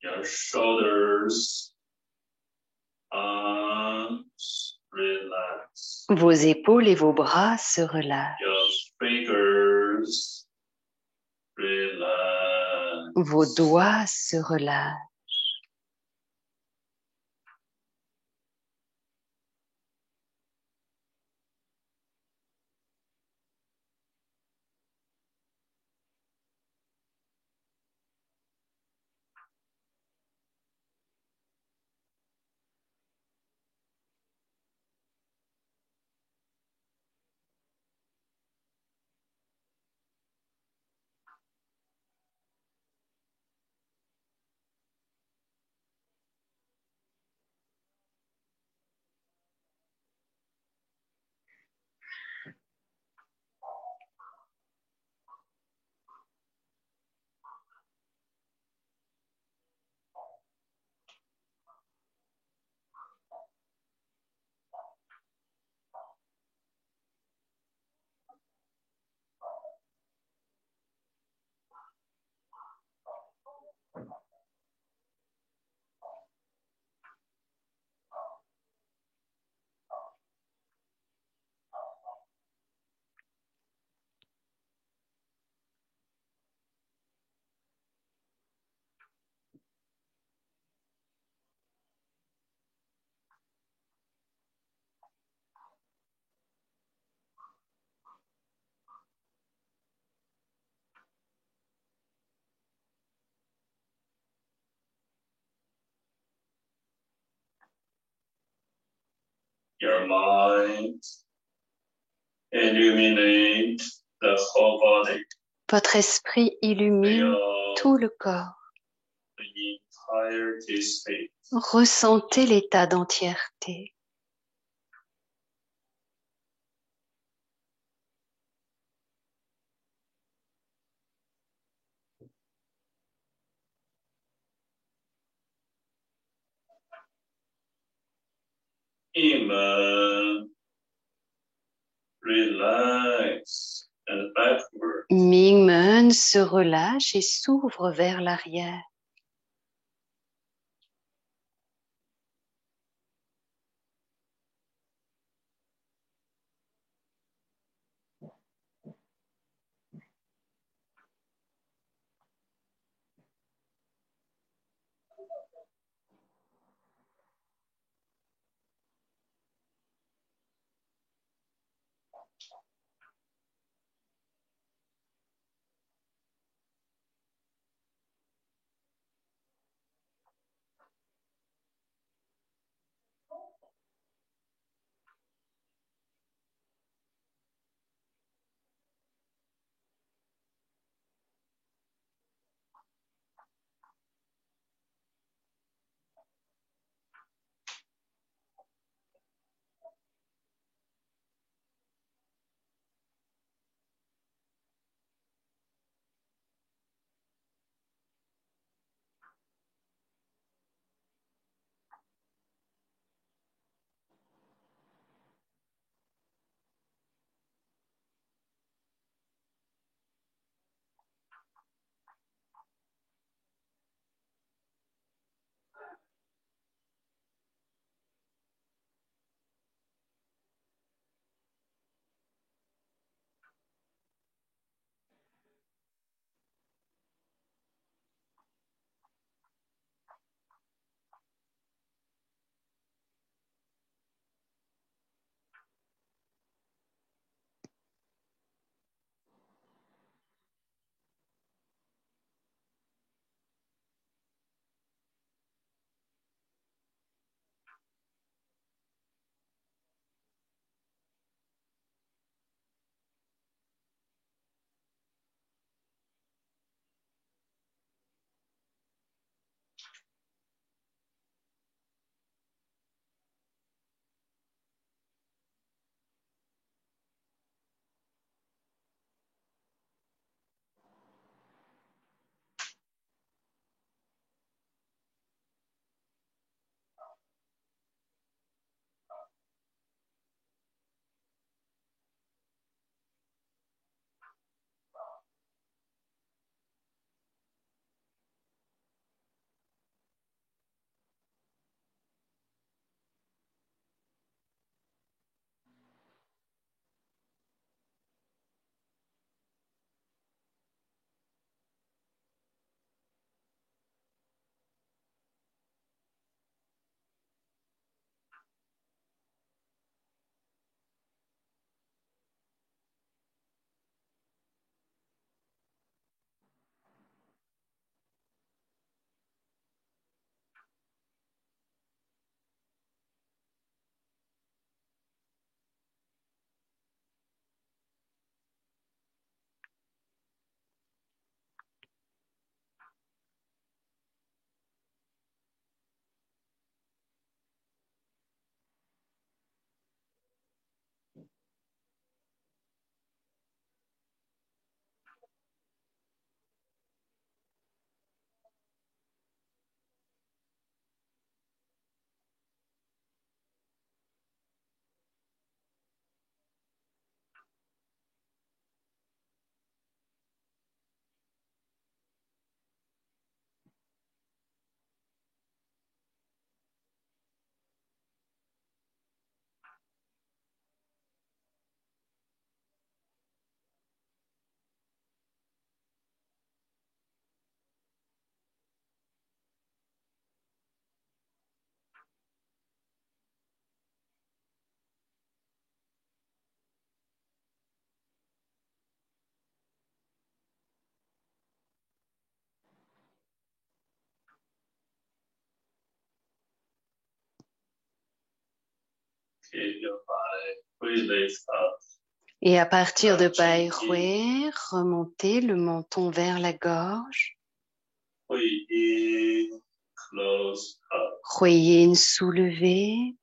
Your shoulders, arms, relax. Vos épaules et vos bras se relâchent. Your fingers, relax. Vos doigts se relâchent. your mind, illuminate the whole body. Votre esprit illumine tout le corps. The entire state. Ressentez l'état d'entièreté. Relax and backward. Mingmen se relâche et s'ouvre vers l'arrière. Et à partir de Bai Hui, remontez le menton vers la gorge. Hui Yin soulevé.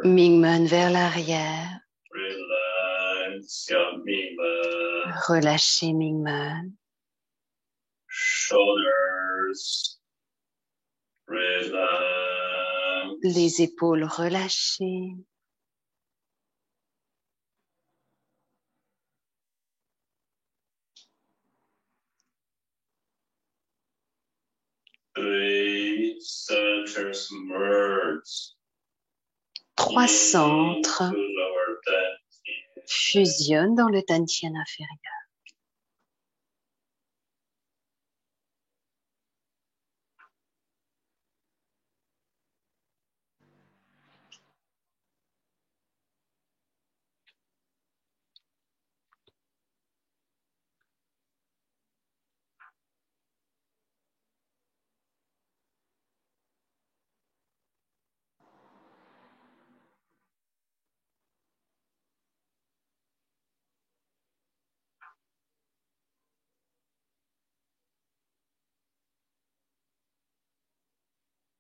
Mingmen vers l'arrière. Relâchez Mingmen. Les épaules relâchées. Trois centres fusionnent dans le Dantian inférieur.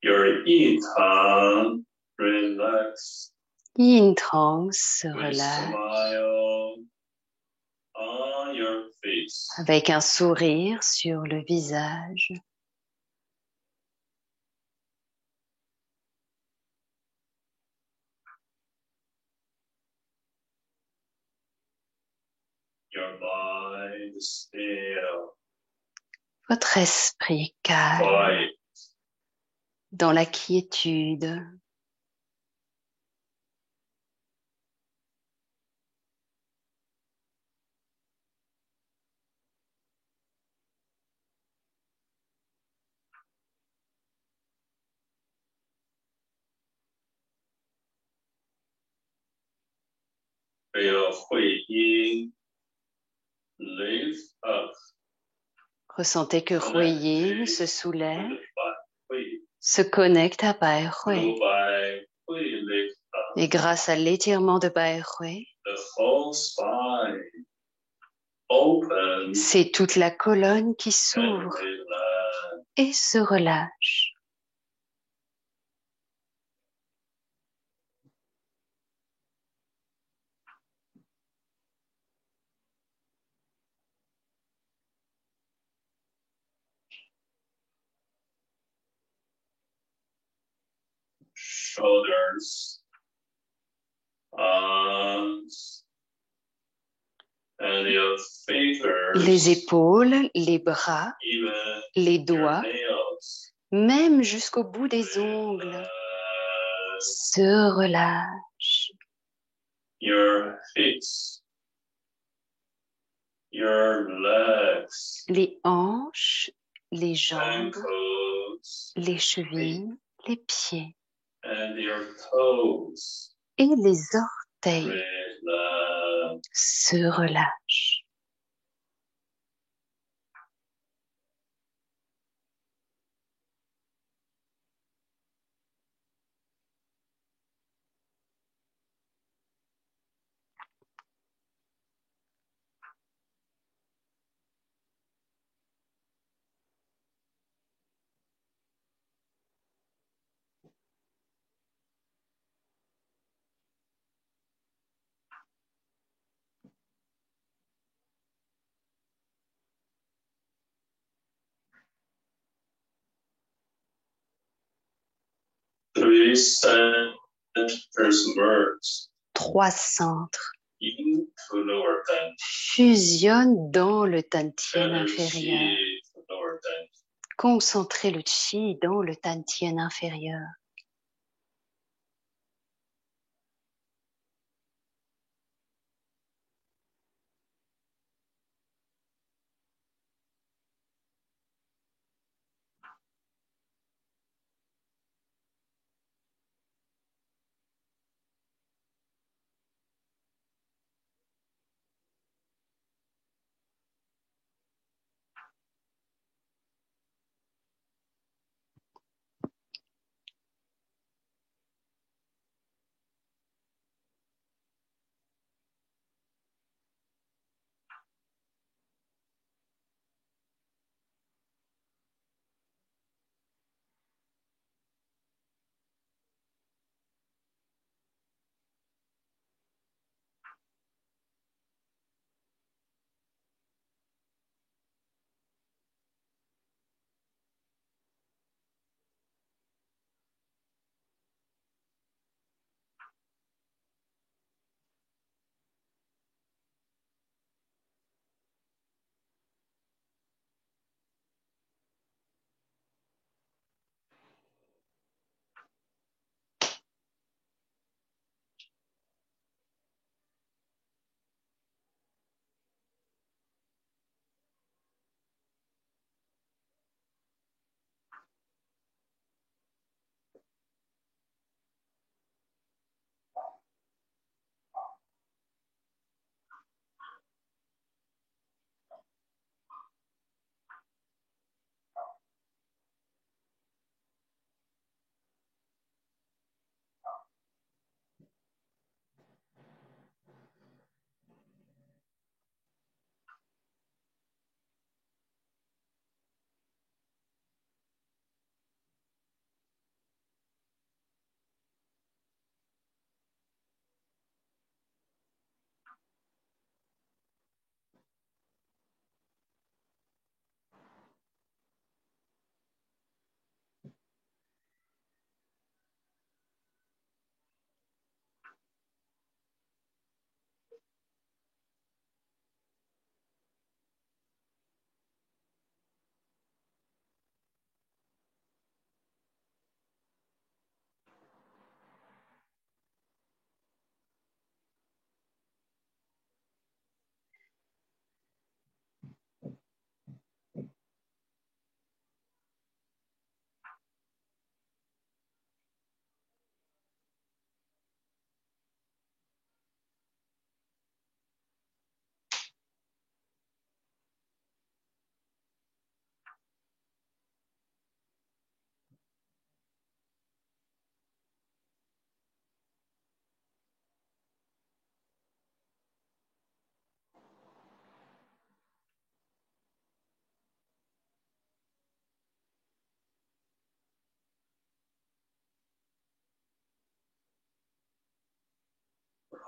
Your yin tongue relax. Yin Tang se relâche on your face. avec un sourire sur le visage. Your mind still. Votre esprit calme Quiet. dans la quiétude. Feel Hui Yin lift up. Ressentez que Hui Yin se soulève, Hui. se connecte à Bai Hui. Hui lift up. Et grâce à l'étirement de Bai Hui, The whole spine opens c'est toute la colonne qui and s'ouvre relax. et se relâche. Shoulders, arms, and your fingers, Les épaules, les bras, even les your doigts, nails, même jusqu'au bout des ongles, se relâchent. your hips, your legs, Les hanches, les jambes, ankles, les chevilles, les pieds and your toes. et les orteils Relax. se relâchent. Three centers merge Trois centres into lower dantian. fusionnent dans le Dantian Energy inférieur. to lower dantian. Concentrez le chi dans le Dantian inférieur.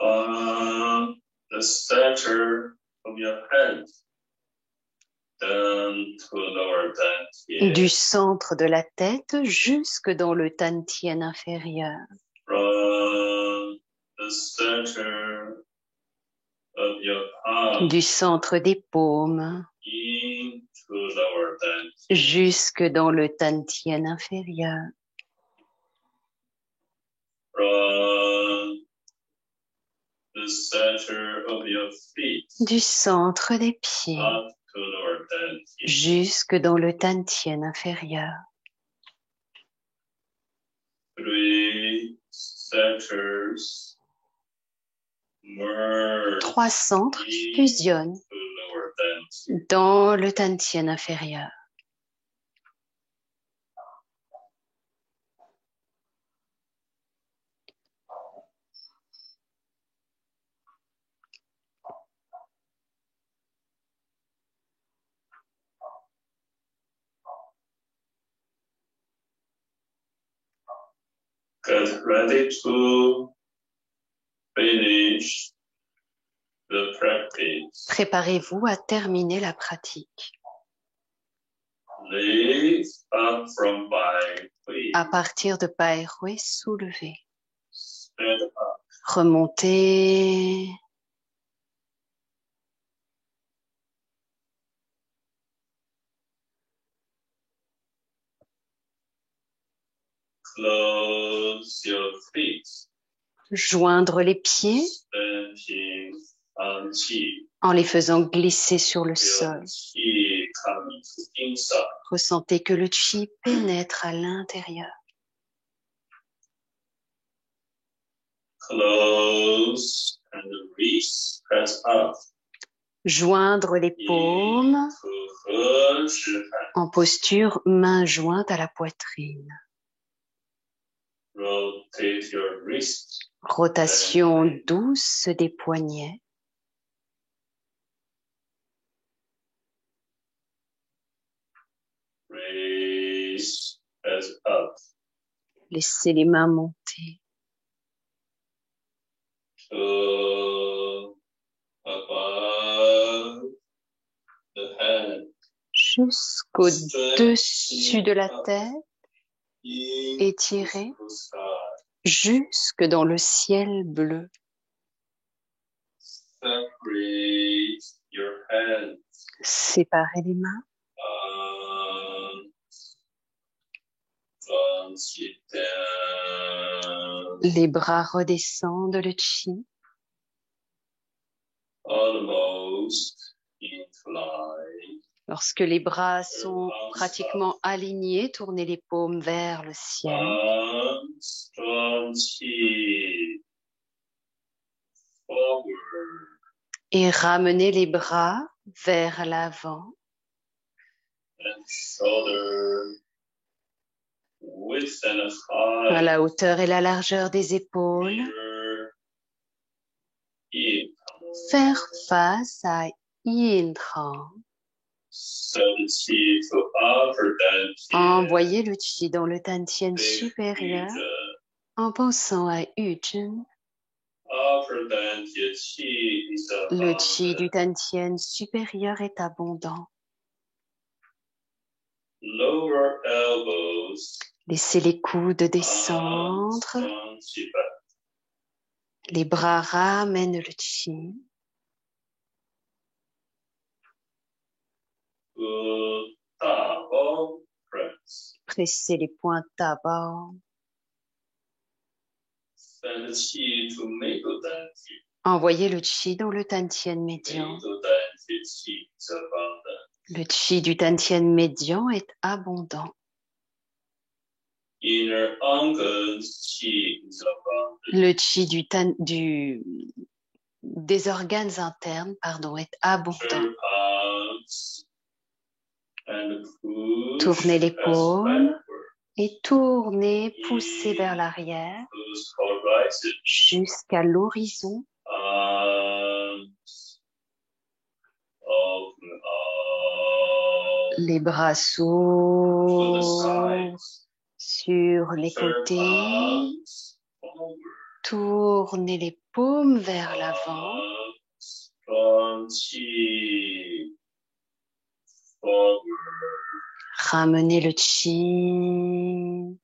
The center of your head, du centre de la tête jusque dans le tantien inférieur. The center of your palm, du centre des paumes jusque dans le tantien inférieur. The center of your feet, du centre des pieds jusque dans le tantien inférieur. 3 centres fusionnent dans le tantien inférieur. Get ready to finish the practice. Préparez-vous à terminer la pratique. Lift up from Bai Hui. À partir de Bai Hui, soulevez. Stand up. Remontez. Close your feet. Joindre les pieds Standing on Qi. en les faisant glisser sur le sol. Qi coming to inside. Ressentez que le chi pénètre à l'intérieur. Close and reach, press up. Joindre les paumes en posture main jointe à la poitrine. Rotate your wrist. Rotation douce des poignets. Raise, press up. Laissez les mains monter. To above the head. Jusqu'au-dessus de la tête, étirez jusque dans le ciel bleu. Separate your hands. Séparez les mains. Sit down. Les bras redescendent le chi. Almost inclined. Lorsque les bras sont pratiquement alignés, tournez les paumes vers le ciel. Strong chi. Forward. Et ramenez les bras vers l'avant. And shoulder. Width and height. À la hauteur et la largeur des épaules. Hip. Faire face à Yin Trang. Send chi to upper dantian. Envoyez le chi dans le tantien supérieur en pensant à Yuzhen. Upper dantian chi is Le chi abundant. du tantien supérieur est abondant. Lower elbows. Laissez les coudes descendre. Strong chi back. Les bras ramènent le chi. Good. Da Bao press. Pressez les pointes à bord. Send chi to middle dantian. Envoyez le chi dans le tantien médian. Middle dantian chi is abundant. Le chi du tantien médian est abondant. Inner organs chi is abundant. Le chi des organes internes, est abondant. Turn palms and push. Tournez les Press paumes backward. et tournez, poussez vers l'arrière Close horizon. jusqu'à l'horizon. Arms. Open up. Les bras To the s'ouvrent sides. sur les Turn côtés. arms forward. Tournez les paumes vers l'avant. Ramenez le chi.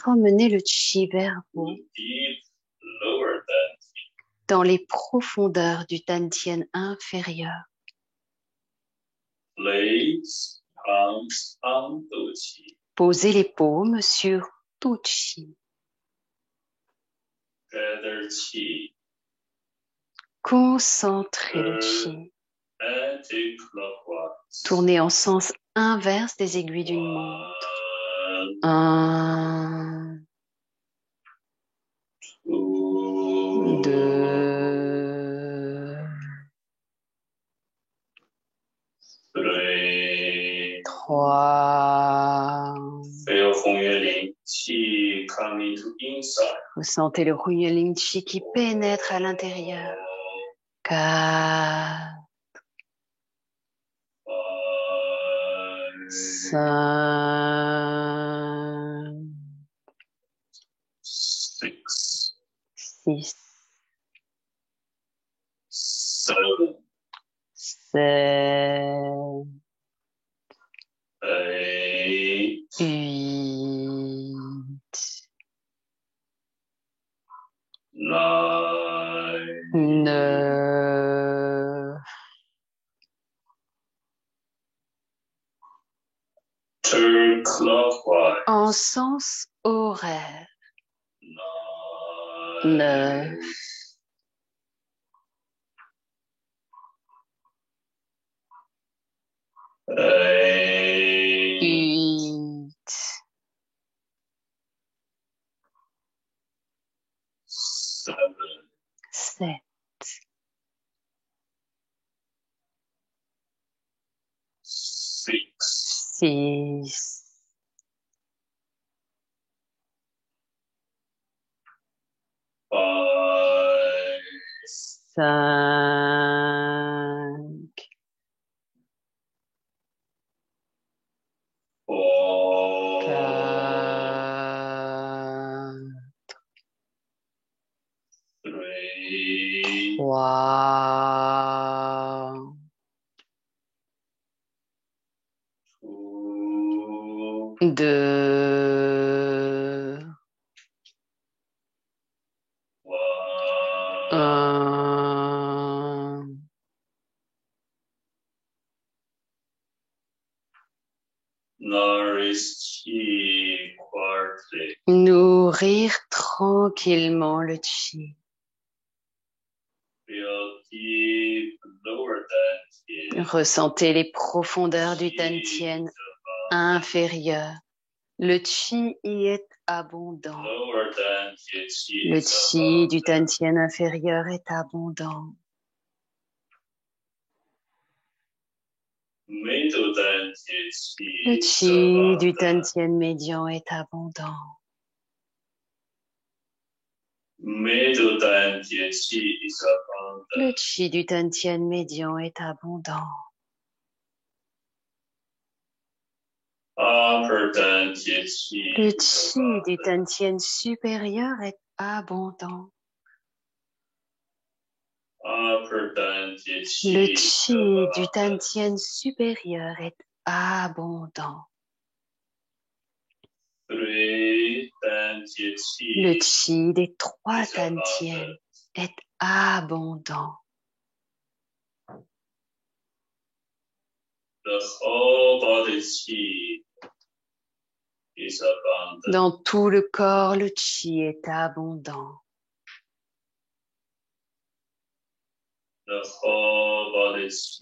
Ramenez le chi vers vous. Dans les profondeurs du Tantien inférieur. Posez les paumes sur tout chi. Concentrez le chi. Tournez en sens inverse des aiguilles d'une montre. 1, 2, 3. Vous sentez le Hunyuling Chi qui pénètre à l'intérieur. 4, 5, 6, 7, 8, 9, en sens horaire. 9, 8, 7, 6, 5, 4, 3, 2, 1. Nourrir tranquillement le chi. Ressentez les profondeurs du Tantien inférieur. Le chi y est abondant. Le chi du Tantien inférieur est abondant. Le chi du Tantien médian est abondant. Le chi du Tantien médian est abondant. Le chi du Tantien supérieur est abondant. Le chi du Tantien supérieur est abondant. Le chi des 3 Tantiens est abondant. Dans tout le corps, le chi est abondant.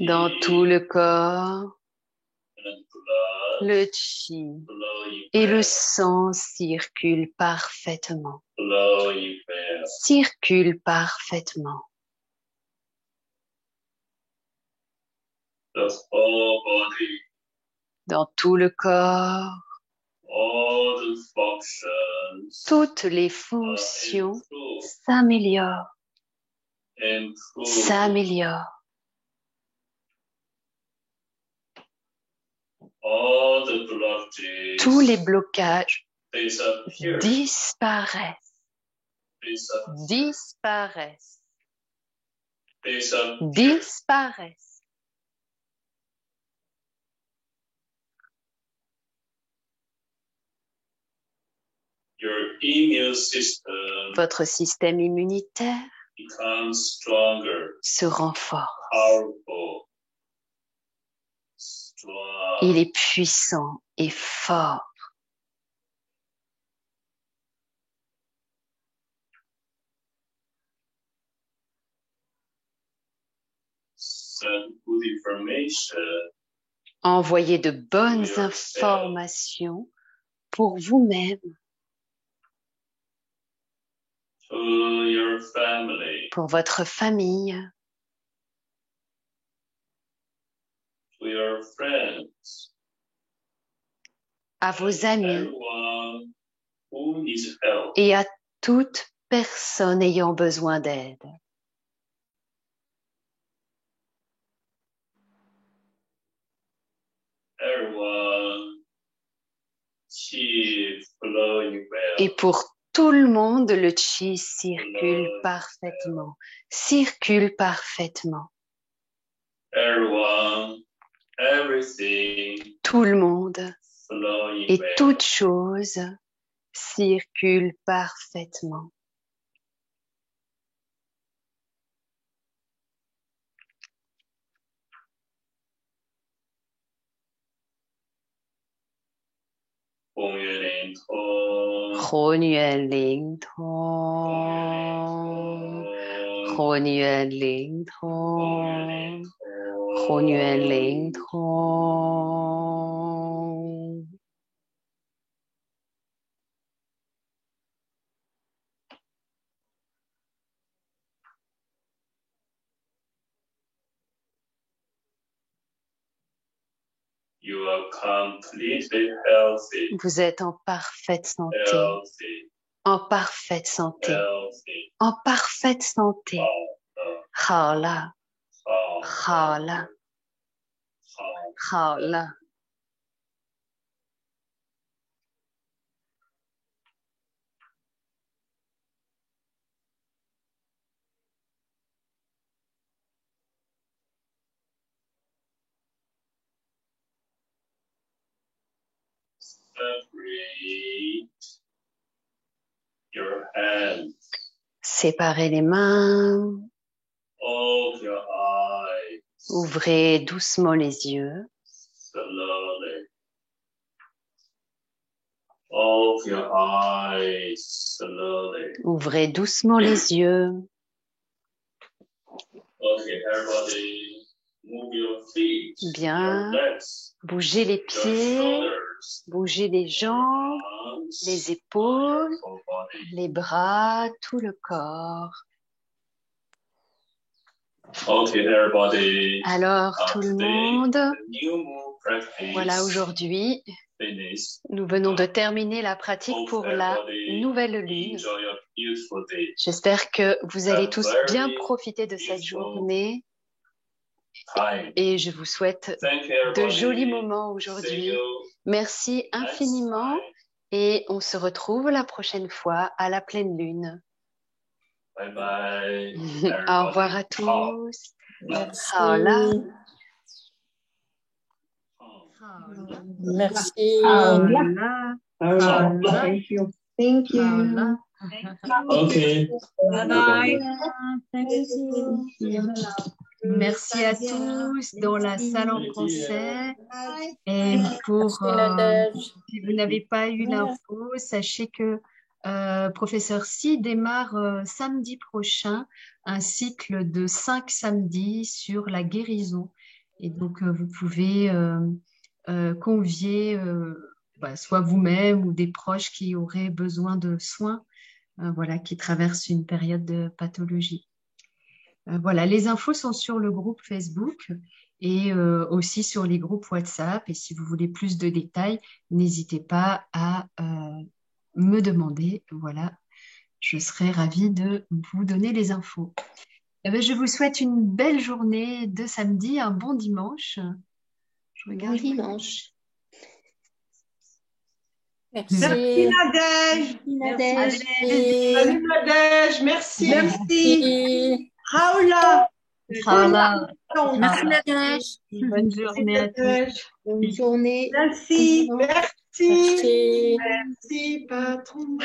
Dans tout le corps, le chi et le sang circulent parfaitement. Circulent parfaitement. Dans tout le corps, toutes les fonctions s'améliorent. S'améliorent. tous les blocages disparaissent, disparaissent, disparaissent. Votre système immunitaire se renforce. Il est puissant et fort. Envoyez de bonnes informations pour vous-même, pour votre famille, à vos amis et à toute personne ayant besoin d'aide. Et pour tout le monde, le chi circule parfaitement, circule parfaitement. Tout le monde et toute chose circulent parfaitement. Huonyuan Ling Thong, Huonyuan Ling Thong, Huonyuan Ling Thong. Vous êtes en parfaite santé, en parfaite santé, en parfaite santé. Haola, haola, haola. Séparez les mains. Ouvrez doucement les yeux. Ouvrez doucement les yeux. Bien. Bougez les pieds. Bougez les jambes, les épaules, les bras, tout le corps. Alors, tout le monde, voilà, aujourd'hui, nous venons de terminer la pratique pour la nouvelle lune. J'espère que vous allez tous bien profiter de cette journée et je vous souhaite de jolis moments aujourd'hui. Merci infiniment et on se retrouve la prochaine fois à la pleine lune. Bye bye. Au revoir à tous. Merci. Haola. Merci. Haola. Haola. Thank you. Thank you. Haola. Okay. Bye bye. Merci à tous dans la salle en français. Et pour si vous n'avez pas eu l'info, sachez que Professeur Si démarre samedi prochain un cycle de 5 samedis sur la guérison. Et donc vous pouvez convier soit vous-même ou des proches qui auraient besoin de soins, voilà, qui traversent une période de pathologie. Voilà, les infos sont sur le groupe Facebook et aussi sur les groupes WhatsApp. Et si vous voulez plus de détails, n'hésitez pas à me demander. Voilà, je serai ravie de vous donner les infos. Eh bien, je vous souhaite une belle journée de samedi, un bon dimanche. Bon dimanche. Merci. Merci Nadège. Nadège. Salut Nadège, merci. Merci. Raoula. Raoula. Merci Nadège. Bonne journée à tous. Bonne journée. Merci. Merci. Merci, patron.